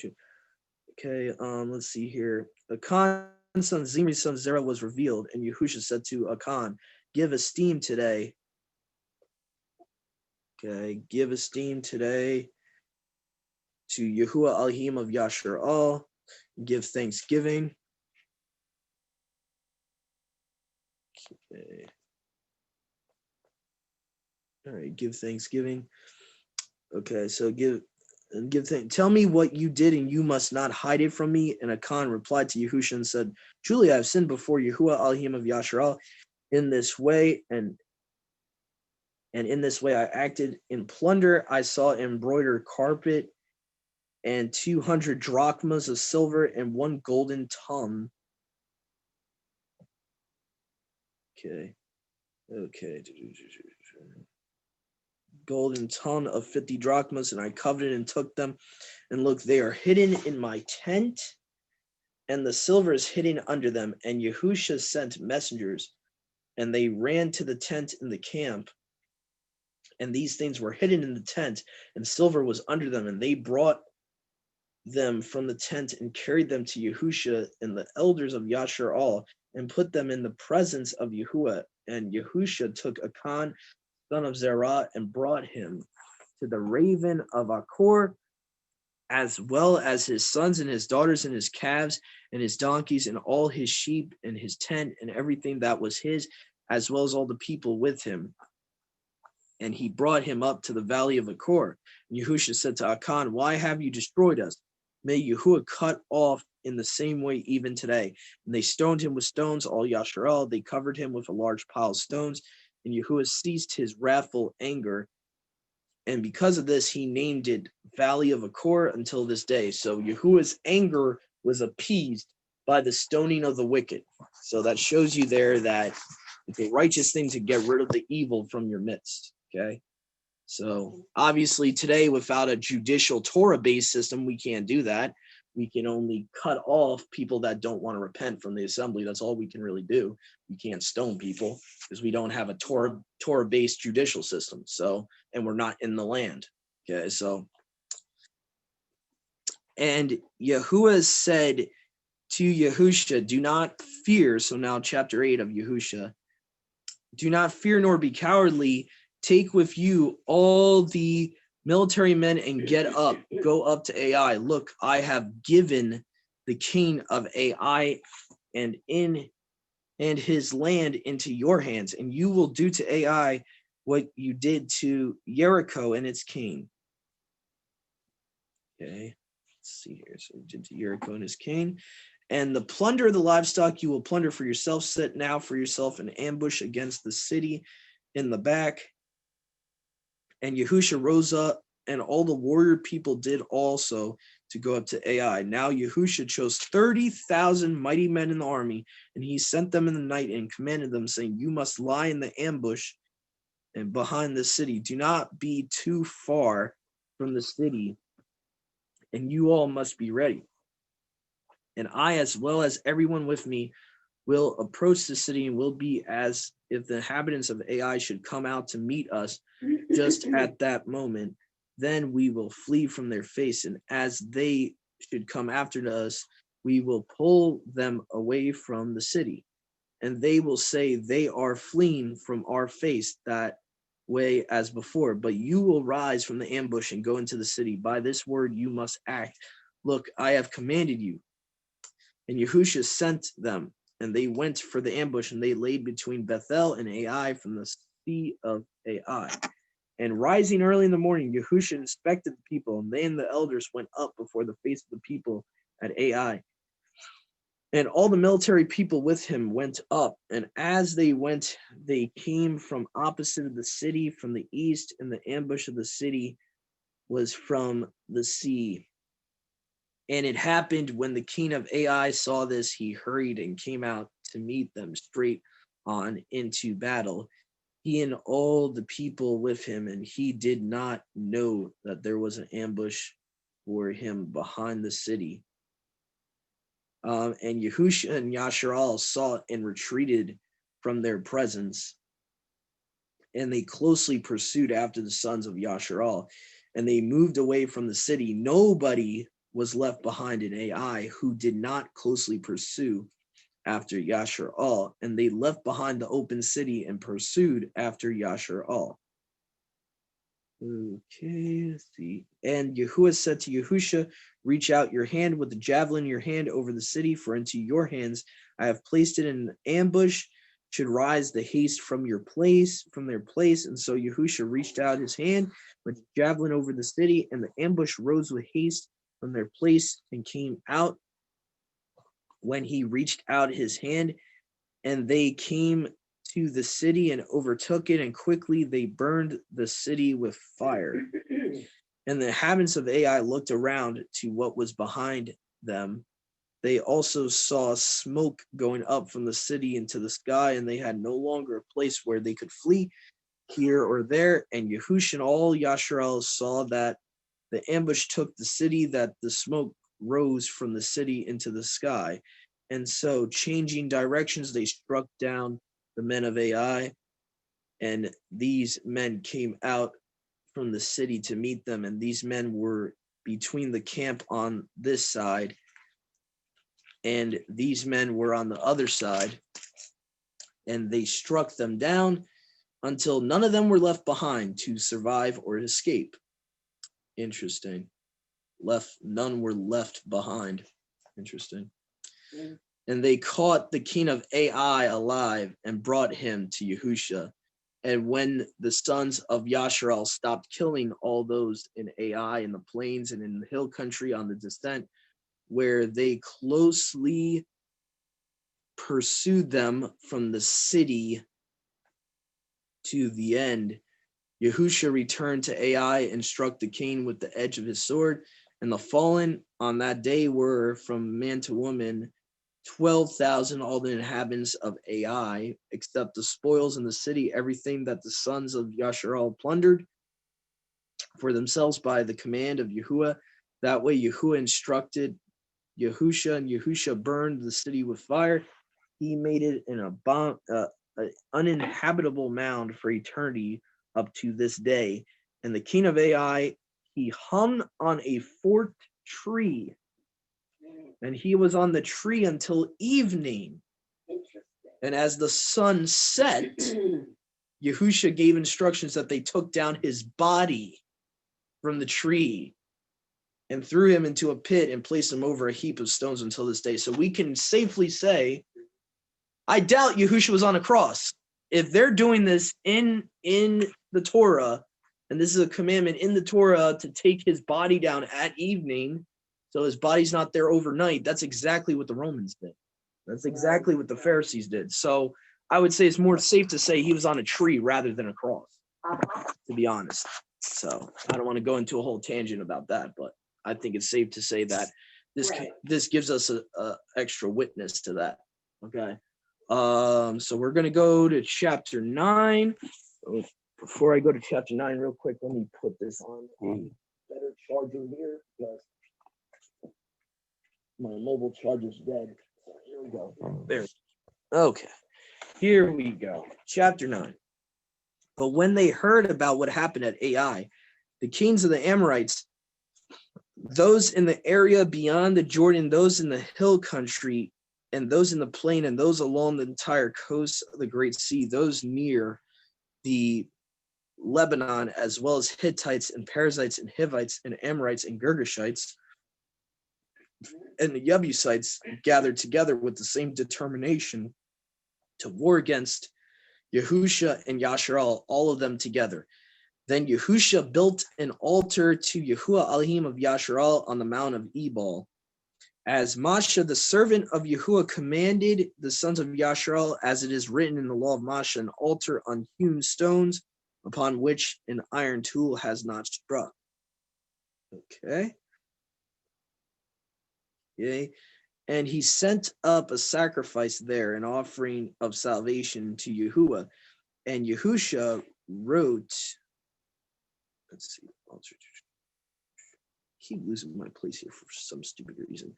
Okay. Let's see here. Akan, son Zimri, son Zerah, was revealed, and Yahusha said to Akan, give esteem today. Okay. Give esteem today to Yahuwah Elohim of Yashar'al. Give thanksgiving. Okay. All right, give thanksgiving. Okay, so tell me what you did, and you must not hide it from me. And Akan replied to Yahusha and said, truly I have sinned before Yahuwah Elohim of Yasharal in this way, and in this way I acted in plunder. I saw embroidered carpet and 200 drachmas of silver and 1 golden ton. Okay. Golden ton of 50 drachmas, and I coveted and took them. And look, they are hidden in my tent, and the silver is hidden under them. And Yahusha sent messengers, and they ran to the tent in the camp. And these things were hidden in the tent, and silver was under them. And they brought them from the tent and carried them to Yahusha and the elders of Yashar'al, and put them in the presence of Yahuwah. And Yahusha took Akan, son of Zerah, and brought him to the raven of Achor, as well as his sons and his daughters and his calves and his donkeys and all his sheep and his tent and everything that was his, as well as all the people with him. And he brought him up to the valley of Achor. And Yahusha said to Akan, why have you destroyed us? May Yahuwah cut off in the same way even today. And they stoned him with stones, all Yashar'al. They covered him with a large pile of stones. And Yahuwah ceased his wrathful anger. And because of this, he named it Valley of Achor until this day. So Yahuwah's anger was appeased by the stoning of the wicked. So that shows you there that it's a righteous thing to get rid of the evil from your midst. Okay. So obviously today, without a judicial Torah-based system, we can't do that. We can only cut off people that don't want to repent from the assembly. That's all we can really do. We can't stone people because we don't have a Torah-based judicial system. So, and we're not in the land. Okay, so, and Yahuwah said to Yahusha, do not fear. So now chapter 8 of Yahusha, do not fear nor be cowardly. Take with you all the military men and get up, go up to Ai. Look, I have given the king of Ai and his land into your hands, and you will do to Ai what you did to Jericho and its king. Okay, let's see here. So you did to Jericho and his king. And the plunder of the livestock you will plunder for yourself. Set now for yourself an ambush against the city in the back. And Yahusha rose up, and all the warrior people did also to go up to Ai. Now Yahusha chose 30,000 mighty men in the army, and he sent them in the night and commanded them, saying, you must lie in the ambush and behind the city. Do not be too far from the city, and you all must be ready. And I, as well as everyone with me, will approach the city and will be as if the inhabitants of Ai should come out to meet us just at that moment. Then we will flee from their face, and as they should come after us, we will pull them away from the city. And they will say they are fleeing from our face that way as before. But you will rise from the ambush and go into the city. By this word you must act. Look, I have commanded you. And Yahusha sent them, and they went for the ambush, and they laid between Bethel and Ai from the sea of Ai. And rising early in the morning, Yahusha inspected the people, and they and the elders went up before the face of the people at Ai. And all the military people with him went up, and as they went, they came from opposite of the city, from the east, and the ambush of the city was from the sea. And it happened when the king of Ai saw this, he hurried and came out to meet them straight on into battle, he and all the people with him, and he did not know that there was an ambush for him behind the city. And Yahusha and Yasharal saw it and retreated from their presence, and they closely pursued after the sons of Yasharal, and they moved away from the city. Nobody was left behind in Ai who did not closely pursue after Yasharal, and they left behind the open city and pursued after Yasharal. Okay, let's see. And Yahuwah said to Yahusha, reach out your hand with the javelin in your hand over the city, for into your hands I have placed it in ambush. Should rise the haste from their place. And so Yahusha reached out his hand with the javelin over the city, and the ambush rose with haste from their place and came out when he reached out his hand, and they came to the city and overtook it, and quickly they burned the city with fire. And the inhabitants of Ai looked around to what was behind them. They also saw smoke going up from the city into the sky, and they had no longer a place where they could flee here or there. And Yahush and all Yasharal saw that the ambush took the city, that the smoke rose from the city into the sky. And so, changing directions, they struck down the men of Ai, and these men came out from the city to meet them, and these men were between the camp on this side, and these men were on the other side, and they struck them down until none of them were left behind to survive or escape. Interesting. None were left behind. Interesting. Yeah. And they caught the king of Ai alive and brought him to Yahusha. And when the sons of Yasharal stopped killing all those in Ai, in the plains and in the hill country on the descent, where they closely pursued them from the city to the end, Yahusha returned to Ai and struck the king with the edge of his sword. And the fallen on that day were, from man to woman, 12,000, all the inhabitants of Ai, except the spoils in the city, everything that the sons of Yasharal plundered for themselves by the command of Yahuwah. That way Yahuwah instructed Yahusha, and Yahusha burned the city with fire. He made it an uninhabitable mound for eternity up to this day. And the king of Ai, he hung on a forked tree, and he was on the tree until evening. And as the sun set, Yahusha gave instructions that they took down his body from the tree and threw him into a pit and placed him over a heap of stones until this day. So we can safely say, I doubt Yahusha was on a cross. If they're doing this in the Torah, and this is a commandment in the Torah to take his body down at evening, so his body's not there overnight, that's exactly what the Romans did. That's exactly what the Pharisees did. So I would say it's more safe to say he was on a tree rather than a cross, to be honest. So I don't want to go into a whole tangent about that, but I think it's safe to say that this gives us a extra witness to that. Okay. So we're going to go to chapter 9. Before I go to chapter 9 real quick, let me put this on a better charger here because my mobile charger's dead. So here we go. There. Okay. Here we go. Chapter 9. But when they heard about what happened at Ai, the kings of the Amorites, those in the area beyond the Jordan, those in the hill country, and those in the plain, and those along the entire coast of the Great Sea, those near the Lebanon, as well as Hittites and Perizzites and Hivites and Amorites and Girgashites, and the Jebusites gathered together with the same determination to war against Yahusha and Yasharal, all of them together. Then Yahusha built an altar to Yahuwah Elohim of Yasharal on the mount of Ebal. As Masha, the servant of Yahuwah, commanded the sons of Yasharal, as it is written in the law of Masha, an altar on hewn stones, upon which an iron tool has not struck. Okay. And he sent up a sacrifice there, an offering of salvation to Yahuwah. And Yahusha wrote, let's see, keep losing my place here for some stupid reason.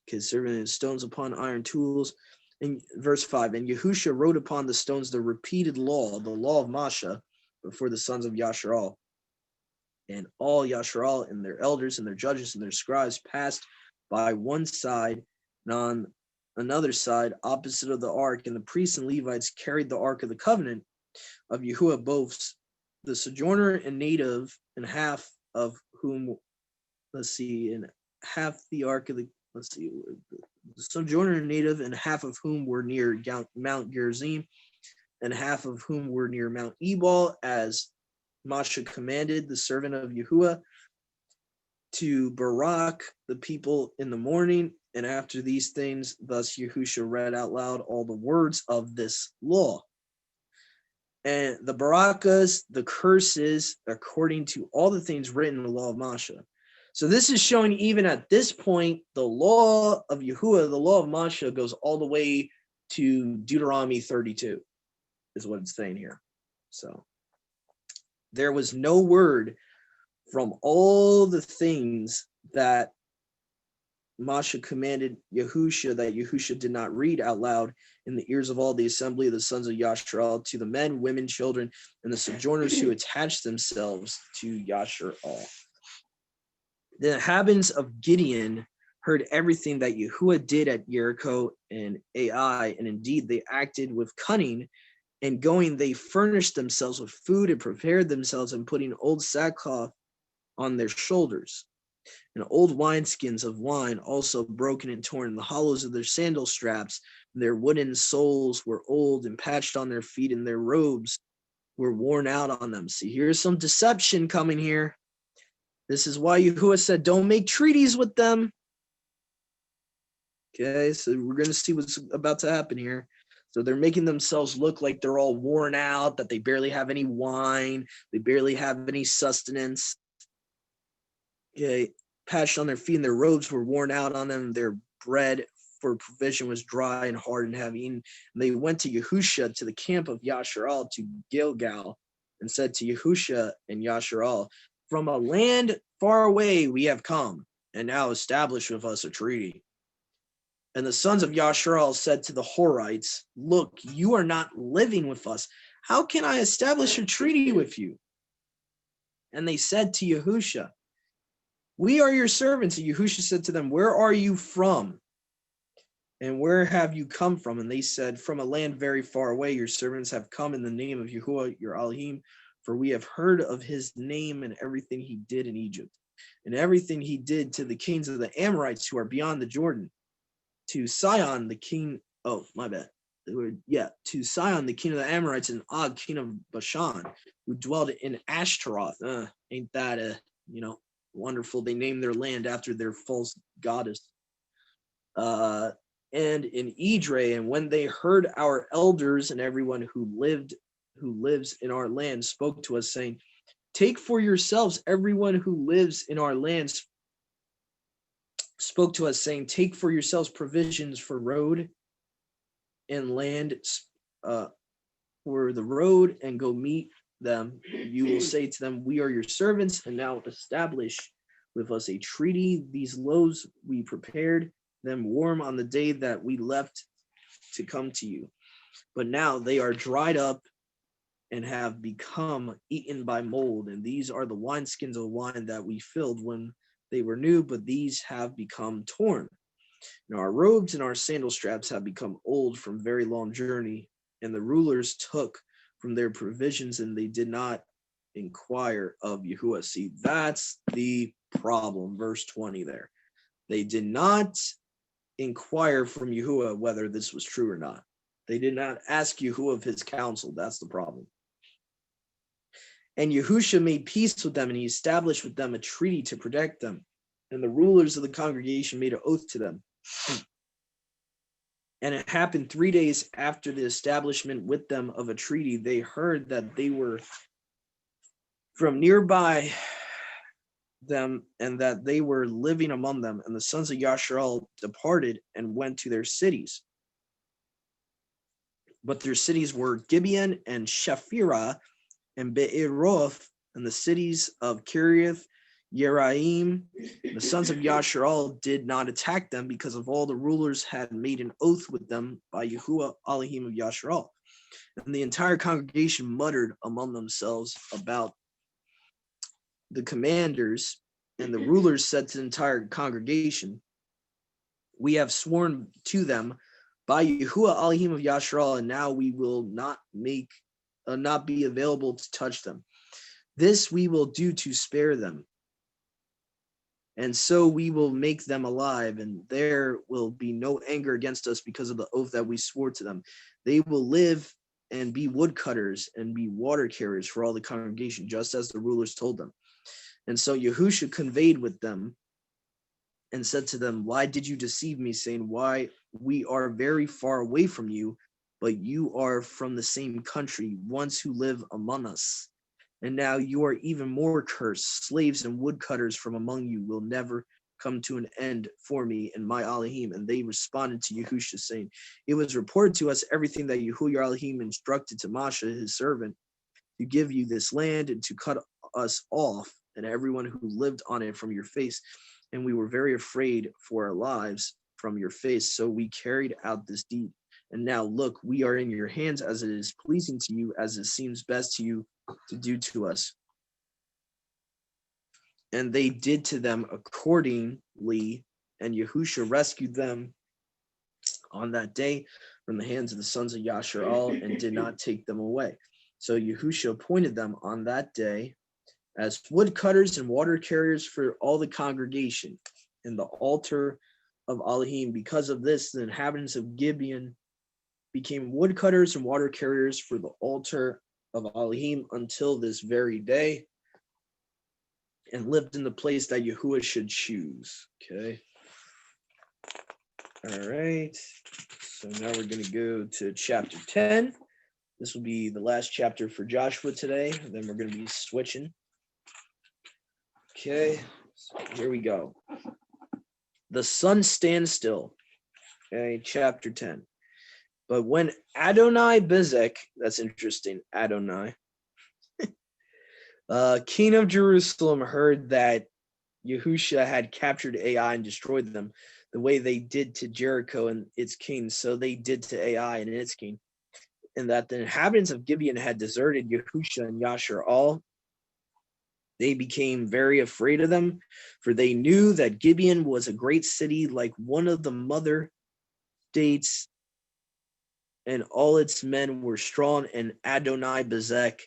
Because serving stones upon iron tools. In verse 5, and Yahusha wrote upon the stones the repeated law, the law of Masha, before the sons of Yasharal. And all Yasharal and their elders and their judges and their scribes passed by one side, and on another side, opposite of the ark, and the priests and Levites carried the ark of the covenant of Yahuwah, both the sojourner and native, and half of whom, and half the ark of the, the sojourner and native, and half of whom were near Mount Gerizim, and half of whom were near Mount Ebal, as Masha commanded the servant of Yahuwah, to Barak the people in the morning. And after these things, thus Yahusha read out loud all the words of this law. And the barakas, the curses, according to all the things written in the law of Masha. So this is showing even at this point, the law of Yahuwah, the law of Masha, goes all the way to Deuteronomy 32, is what it's saying here. So there was no word from all the things that Masha commanded Yahusha that Yahusha did not read out loud in the ears of all the assembly of the sons of Yasharal, to the men, women, children, and the sojourners who attached themselves to Yasharal. The inhabitants of Gideon heard everything that Yahuwah did at Jericho and Ai, and indeed they acted with cunning. And going, they furnished themselves with food and prepared themselves, and putting old sackcloth on their shoulders, and old wineskins of wine, also broken and torn in the hollows of their sandal straps. Their wooden soles were old and patched on their feet, and their robes were worn out on them. See, here's some deception coming here. This is why Yahuwah said, don't make treaties with them. Okay, so we're going to see what's about to happen here. So they're making themselves look like they're all worn out, that they barely have any wine, they barely have any sustenance. Okay, patched on their feet, and their robes were worn out on them. Their bread for provision was dry and hard and heavy. And they went to Yahusha, to the camp of Yasharal, to Gilgal, and said to Yahusha and Yasharal, from a land far away we have come, and now establish with us a treaty. And the sons of Yasharal said to the Horites, look, you are not living with us. How can I establish a treaty with you? And they said to Yahusha, we are your servants. And Yahusha said to them, where are you from? And where have you come from? And they said, from a land very far away. Your servants have come in the name of Yahuwah, your Elohim, for we have heard of his name and everything he did in Egypt, and everything he did to the kings of the Amorites who are beyond the Jordan, to Sihon, the king, to Sihon, the king of the Amorites, and Og, king of Bashan, who dwelled in Ashtaroth. Ain't that, wonderful? They named their land after their false goddess. And in Edrei, and when they heard our elders and everyone who lives in our land spoke to us, saying, take for yourselves, everyone who lives in our lands spoke to us, saying, take for yourselves provisions for road and land, for the road, and go meet them. You will say to them, we are your servants, and now establish with us a treaty. These loaves we prepared them warm on the day that we left to come to you. But now they are dried up and have become eaten by mold. And these are the wineskins of wine that we filled when they were new, but these have become torn. And our robes and our sandal straps have become old from very long journey. And the rulers took from their provisions, and they did not inquire of Yahuwah. See, that's the problem. Verse 20 there. They did not inquire from Yahuwah whether this was true or not. They did not ask Yahuwah of his counsel. That's the problem. And Yahusha made peace with them, and he established with them a treaty to protect them. And the rulers of the congregation made an oath to them. And it happened 3 days after the establishment with them of a treaty, they heard that they were from nearby them, and that they were living among them. And the sons of Yasharal departed and went to their cities. But their cities were Gibeon and Shephirah and Be'eroth, and the cities of Kiriath Yeraim. The sons of Yasharal did not attack them, because of all the rulers had made an oath with them by Yahuwah Elohim of Yasharal. And the entire congregation muttered among themselves about the commanders, and the rulers said to the entire congregation, we have sworn to them by Yahuwah Elohim of Yasharal, and now we will not be available to touch them. This we will do to spare them. And so we will make them alive, and there will be no anger against us because of the oath that we swore to them. They will live and be woodcutters and be water carriers for all the congregation, just as the rulers told them. And so Yahusha conveyed with them and said to them, why did you deceive me, saying, why we are very far away from you, but you are from the same country, ones who live among us. And now you are even more cursed. Slaves and woodcutters from among you will never come to an end for me and my Elohim. And they responded to Yahusha, saying, it was reported to us everything that Yahuwah your Elohim instructed to Masha, his servant, to give you this land and to cut us off and everyone who lived on it from your face. And we were very afraid for our lives from your face. So we carried out this deed. And now look, we are in your hands, as it is pleasing to you, as it seems best to you to do to us. And they did to them accordingly, and Yahusha rescued them on that day from the hands of the sons of Yasharal, and did not take them away. So Yahusha appointed them on that day as woodcutters and water carriers for all the congregation in the altar of Elohim. Because of this, the inhabitants of Gibeon became woodcutters and water carriers for the altar of Elohim until this very day, and lived in the place that Yahuwah should choose. Okay. All right. So now we're going to go to chapter 10. This will be the last chapter for Joshua today. And then we're going to be switching. Okay. So here we go. The sun stands still. Okay. Chapter 10. But when Adonai Bezek, that's interesting, Adonai, king of Jerusalem, heard that Yahusha had captured Ai and destroyed them, the way they did to Jericho and its king, so they did to Ai and its king. And that the inhabitants of Gibeon had deserted Yahusha and Yashar. They became very afraid of them, for they knew that Gibeon was a great city, like one of the mother states, and all its men were strong. And Adonai Bezek,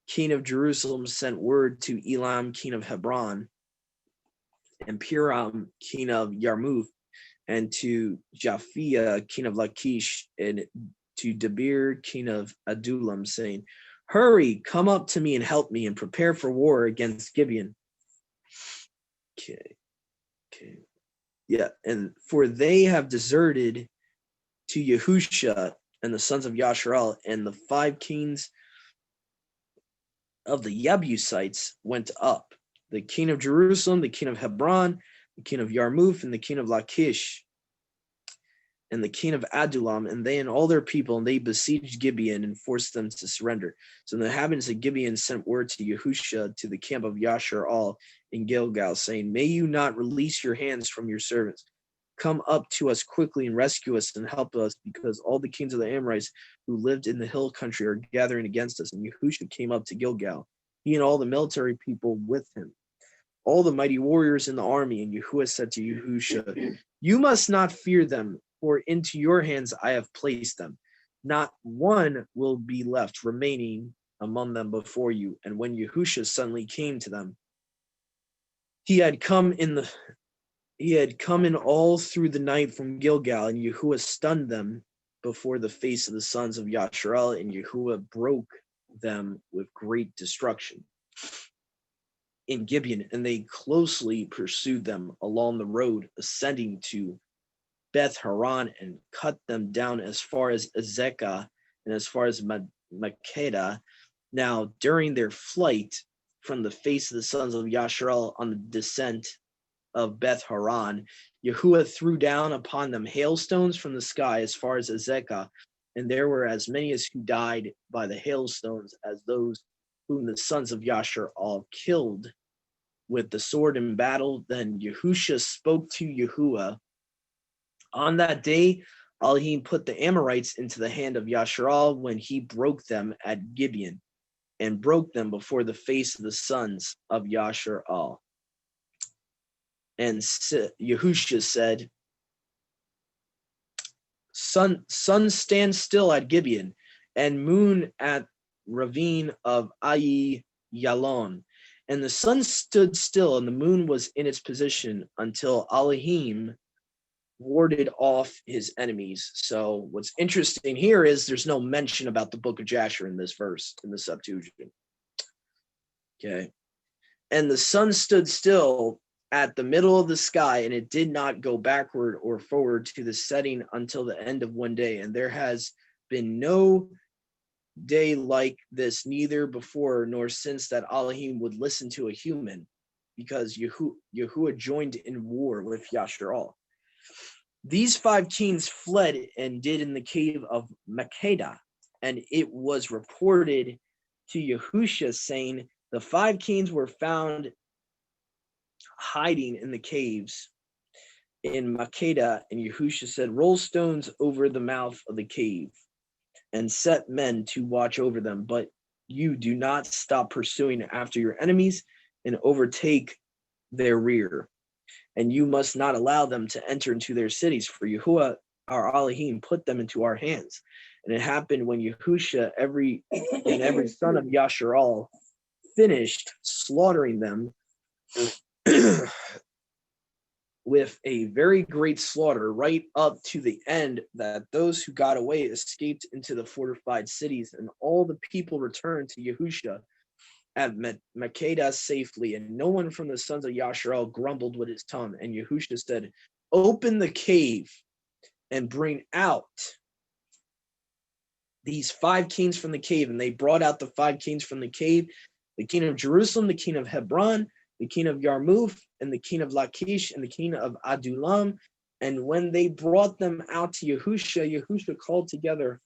king of Jerusalem, sent word to Elam, king of Hebron, and Piram, king of Yarmuth, and to Japhia, king of Lachish, and to Debir, king of Adullam, saying, "Hurry, come up to me and help me, and prepare for war against Gibeon." Okay. Yeah, and for they have deserted to Yahusha and the sons of Yasharal, and the 5 kings of the Jebusites went up, the king of Jerusalem, the king of Hebron, the king of Yarmuth, and the king of Lachish, and the king of Adullam, and they and all their people, and they besieged Gibeon and forced them to surrender. So the inhabitants of Gibeon sent word to Yahusha to the camp of Yashar in Gilgal, saying, "May you not release your hands from your servants. Come up to us quickly and rescue us and help us, because all the kings of the Amorites who lived in the hill country are gathering against us." And Yahusha came up to Gilgal, he and all the military people with him, all the mighty warriors in the army. And Yahuwah said to Yahusha, "You must not fear them, for into your hands I have placed them. Not one will be left remaining among them before you." And when Yahusha suddenly came to them, he had come in all through the night from Gilgal, and Yahuwah stunned them before the face of the sons of Yasharal, and Yahuwah broke them with great destruction in Gibeon, and they closely pursued them along the road, ascending to Beth Haran, and cut them down as far as Azekah and as far as Makeda. Now, during their flight from the face of the sons of Yasharal on the descent of Beth Haran, Yahuwah threw down upon them hailstones from the sky as far as Azekah, and there were as many as who died by the hailstones as those whom the sons of Yasharal killed with the sword in battle. Then Yahusha spoke to Yahuwah. On that day, Elohim put the Amorites into the hand of Yasharal when he broke them at Gibeon, and broke them before the face of the sons of Yasharal. And Yahusha said, sun stand still at Gibeon, and moon at ravine of Ayi Yalon. And the sun stood still, and the moon was in its position until Elohim warded off his enemies. So what's interesting here is there's no mention about the book of Jasher in this verse, in the Septuagint. Okay. And the sun stood still at the middle of the sky, and it did not go backward or forward to the setting until the end of one day. And there has been no day like this, neither before nor since, that Elohim would listen to a human, because Yahuwah joined in war with Yasharal. These 5 kings fled and did in the cave of Makeda, and it was reported to Yahusha, saying, "The 5 kings were found hiding in the caves in Makeda." And Yahusha said, "Roll stones over the mouth of the cave and set men to watch over them, but you do not stop pursuing after your enemies and overtake their rear. And you must not allow them to enter into their cities, for Yahuwah our Elohim put them into our hands." And it happened when Yahusha every son of Yasharal finished slaughtering them with a very great slaughter, right up to the end, that those who got away escaped into the fortified cities, and all the people returned to Yahusha at Makeda safely, and no one from the sons of Yasharal grumbled with his tongue. And Yahusha said, "Open the cave and bring out these 5 kings from the cave." And they brought out the 5 kings from the cave, the king of Jerusalem, the king of Hebron, the king of Yarmuth, and the king of Lachish, and the king of Adullam. And when they brought them out to Yahusha called together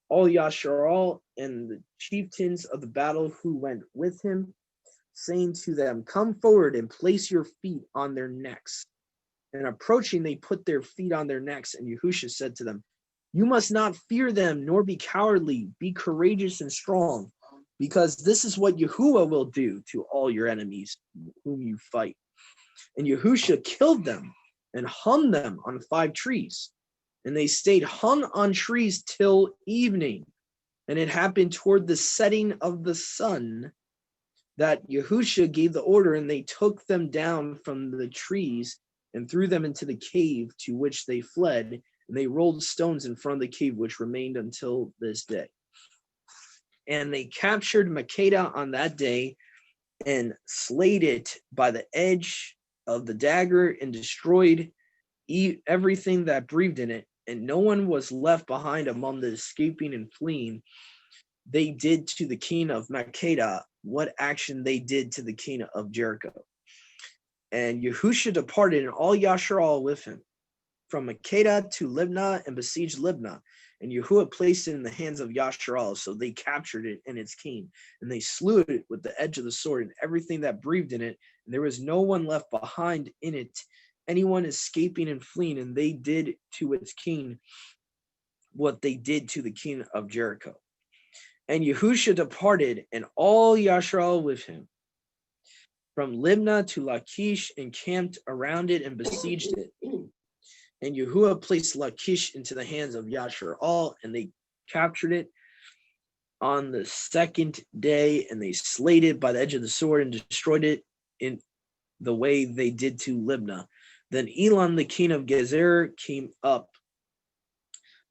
all Yasharal and the chieftains of the battle who went with him, saying to them, "Come forward and place your feet on their necks." And approaching, they put their feet on their necks. And Yahushua said to them, "You must not fear them, nor be cowardly. Be courageous and strong, because this is what Yahuwah will do to all your enemies whom you fight." And Yahushua killed them and hung them on 5 trees. And they stayed hung on trees till evening. And it happened toward the setting of the sun that Yahushua gave the order, and they took them down from the trees and threw them into the cave to which they fled. And they rolled stones in front of the cave, which remained until this day. And they captured Makeda on that day and slayed it by the edge of the dagger and destroyed everything that breathed in it. And no one was left behind among the escaping and fleeing. They did to the king of Makeda what action they did to the king of Jericho. And Yahushua departed, and all Yasharal with him, from Makeda to Libnah, and besieged Libnah. And Yahuwah placed it in the hands of Yasharal, so they captured it and its king. And they slew it with the edge of the sword, and everything that breathed in it. And there was no one left behind in it, anyone escaping and fleeing. And they did to its king what they did to the king of Jericho. And Yahushua departed, and all Yasharal with him, from Libnah to Lachish, and camped around it and besieged it. And Yahuwah placed Lachish into the hands of Yasharal, and they captured it on the 2nd day, and they slayed it by the edge of the sword and destroyed it in the way they did to Libnah. Then Elon, the king of Gezer, came up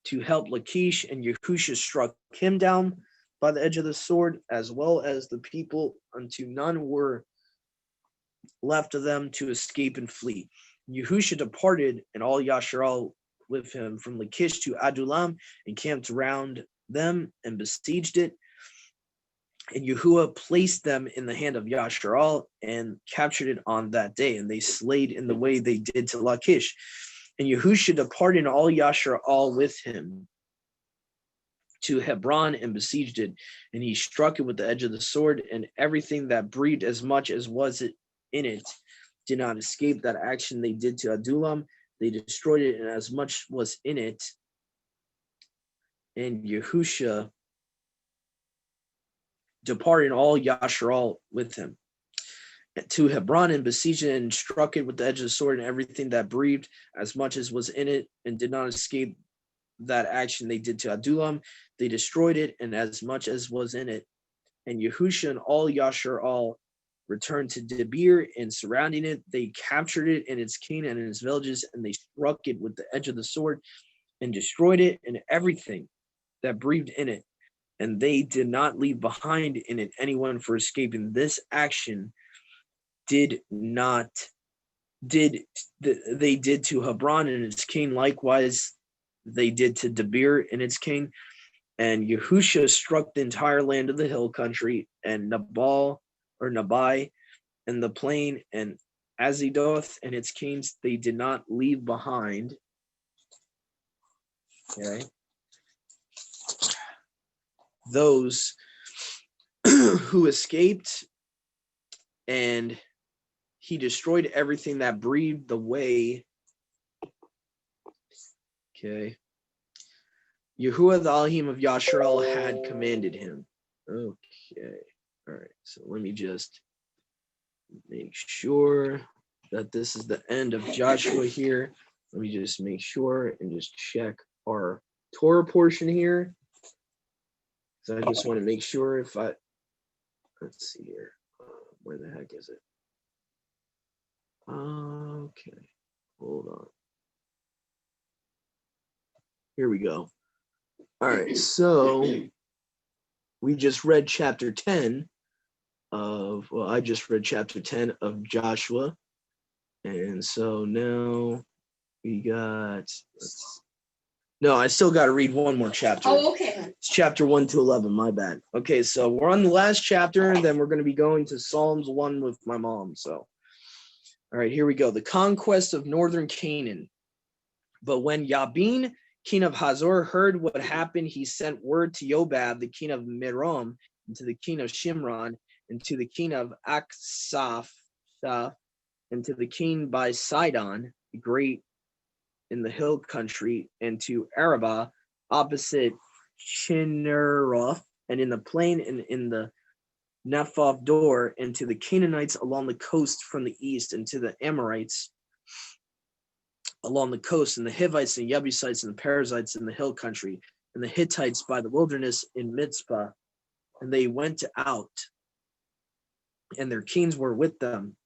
to help Lachish, and Yahushua struck him down by the edge of the sword, as well as the people, unto none were left of them to escape and flee. Yahushua departed, and all Yasharal with him, from Lachish to Adullam, and camped around them and besieged it. And Yahuwah placed them in the hand of Yasharal and captured it on that day, and they slayed in the way they did to Lachish. And Yahushua departed, and all Yasharal with him, to Hebron, and besieged it. And he struck it with the edge of the sword, and everything that breathed, as much as was it in it, did not escape that action they did to Adullam. They destroyed it, and as much was in it. And Yahushua departed, all Yasharal with him, to Hebron, and besieged it, and struck it with the edge of the sword, and everything that breathed, as much as was in it, and did not escape that action they did to Adullam. They destroyed it, and as much as was in it. And Yahushua and all Yasharal returned to Debir, and surrounding it, they captured it and its king and its villages, and they struck it with the edge of the sword and destroyed it and everything that breathed in it. And they did not leave behind in it anyone for escaping. This action they did to Hebron and its king. Likewise, they did to Debir and its king. And Yahushua struck the entire land of the hill country, and Nabai and the plain, and Azidoth and its kings they did not leave behind. Okay. Those who escaped, and he destroyed everything that breathed the way. Okay. Yahuwah the Elohim of Yasharal had commanded him. Okay. All right. So let me just make sure that this is the end of Joshua here. Let me just make sure and just check our Torah portion here. So I just want to make sure let's see here. Where the heck is it? Okay. Hold on. Here we go. All right. So we just read chapter 10 I just read chapter 10 of Joshua. And so now we got, I still got to read one more chapter. Oh, okay. It's chapter 1 to 11, my bad. Okay, so we're on the last chapter, and then we're going to be going to Psalms 1 with my mom. So, all right, here we go. The conquest of northern Canaan. But when Yabin, king of Hazor, heard what happened, he sent word to Yobab, the king of Merom, and to the king of Shimron, and to the king of Aksaph, and to the king by Sidon, the great in the hill country, and to Arabah, opposite Chinneroth, and in the plain and in the Naphoth door, and to the Canaanites along the coast from the east, and to the Amorites along the coast, and the Hivites and Jebusites and the Perizzites in the hill country, and the Hittites by the wilderness in Mizpah. And they went out, and their kings were with them,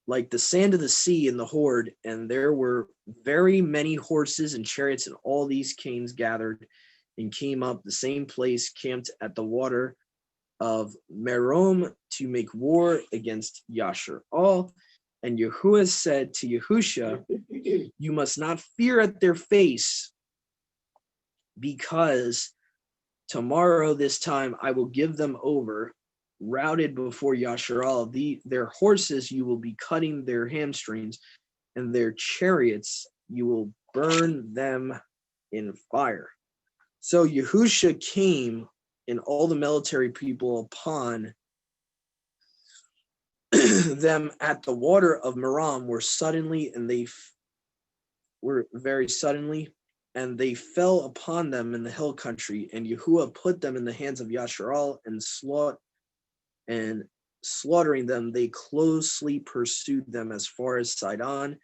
like the sand of the sea in the horde. And there were very many horses and chariots, and all these kings gathered and came up the same place, camped at the water of Merom to make war against Yasharal. And Yahuwah said to Yahusha, you must not fear at their face, because tomorrow this time I will give them over, routed before Yasharal. Their horses you will be cutting their hamstrings, and their chariots you will burn them in fire. So Yahusha came, and all the military people upon them at the water of Merom were very suddenly, and they fell upon them in the hill country, and Yahuwah put them in the hands of Yasharal, and slaughtering them, they closely pursued them as far as Sidon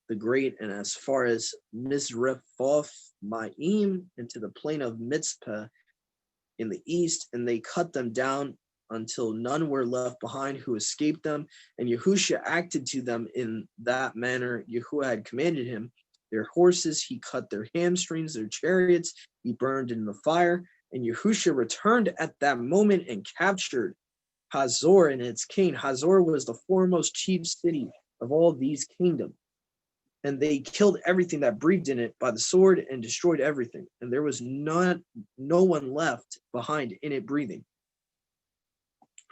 the Great, and as far as Mizrephoth Maim, into the plain of Mizpah in the east, and they cut them down until none were left behind who escaped them. And Yahusha acted to them in that manner Yahuwah had commanded him. Their horses he cut their hamstrings, their chariots he burned in the fire. And Yahusha returned at that moment and captured Hazor and its king. Hazor was the foremost chief city of all these kingdoms. And they killed everything that breathed in it by the sword and destroyed everything. And there was no one left behind in it breathing.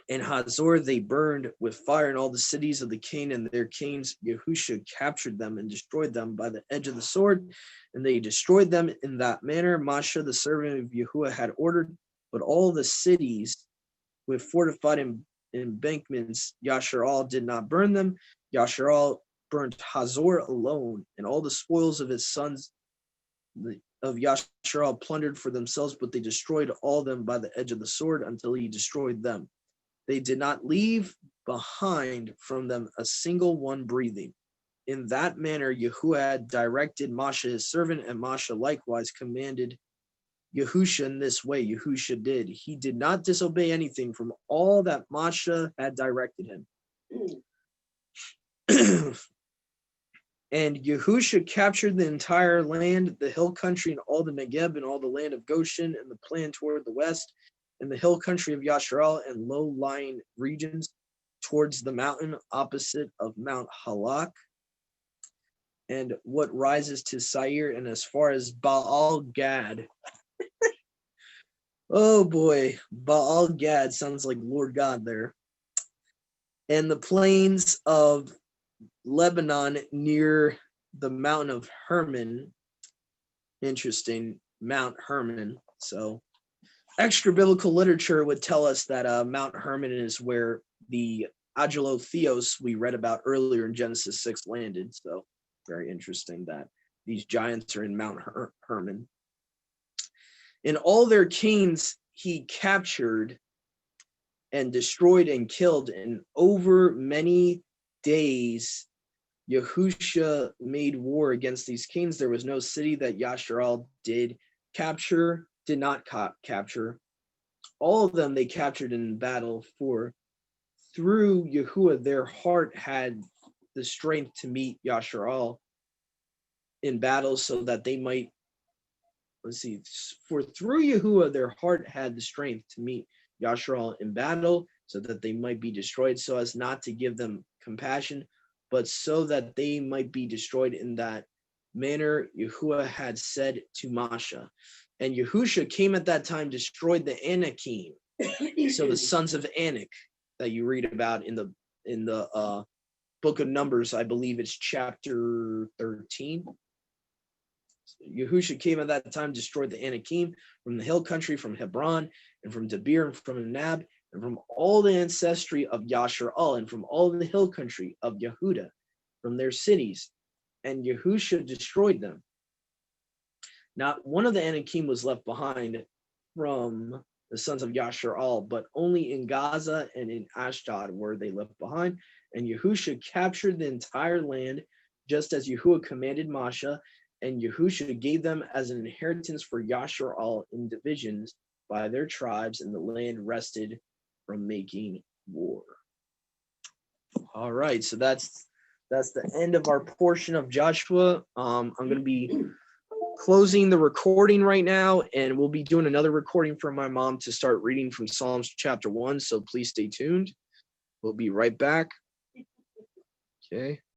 And Hazor they burned with fire, and all the cities of the king and their kings. Yahusha captured them and destroyed them by the edge of the sword. And they destroyed them in that manner Masha, the servant of Yahuwah, had ordered. But all the cities with fortified embankments, Yasharal did not burn them. Yasharal burned Hazor alone, and all the spoils of his sons of Yasharal plundered for themselves, but they destroyed all them by the edge of the sword until he destroyed them. They did not leave behind from them a single one breathing. In that manner Yahuwah had directed Masha his servant, and Masha likewise commanded Yahusha in this way. Yahusha did. He did not disobey anything from all that Masha had directed him. And Yahusha captured the entire land, the hill country, and all the Negeb, and all the land of Goshen, and the plain toward the west, and the hill country of Yasharal, and low-lying regions towards the mountain opposite of Mount Halak, and what rises to Seir, and as far as Baal Gad. Oh boy, Baal Gad sounds like Lord God there. And the plains of Lebanon near the mountain of Hermon. Interesting, Mount Hermon. So extra biblical literature would tell us that Mount Hermon is where the Agelotheos we read about earlier in Genesis 6 landed. So very interesting that these giants are in Mount Hermon. And all their kings he captured and destroyed and killed, and over many days Yahusha made war against these kings. There was no city that Yasharal did not capture. All of them they captured in battle, for through Yahuwah their heart had the strength to meet Yasharal in battle, so that they might, for through Yahuwah their heart had the strength to meet Yasharal in battle, so that they might be destroyed, so as not to give them compassion, but so that they might be destroyed in that manner Yahuwah had said to Masha. And Yahusha came at that time, destroyed the Anakim, so the sons of Anak that you read about in the book of Numbers. I believe it's chapter 13. Yahusha came at that time, destroyed the Anakim from the hill country, from Hebron, and from Debir, and from Anab, and from all the ancestry of Yashar'al, and from all the hill country of Yehuda, from their cities, and Yahusha destroyed them. Not one of the Anakim was left behind from the sons of Yashar'al, but only in Gaza and in Ashdod were they left behind. And Yahusha captured the entire land, just as Yahuwah commanded Moshe, and Yahusha gave them as an inheritance for Yashar'al in divisions by their tribes, and the land rested from making war. All right, so that's the end of our portion of Joshua. I'm going to be closing the recording right now, and we'll be doing another recording for my mom to start reading from Psalms chapter 1, so please stay tuned. We'll be right back. Okay.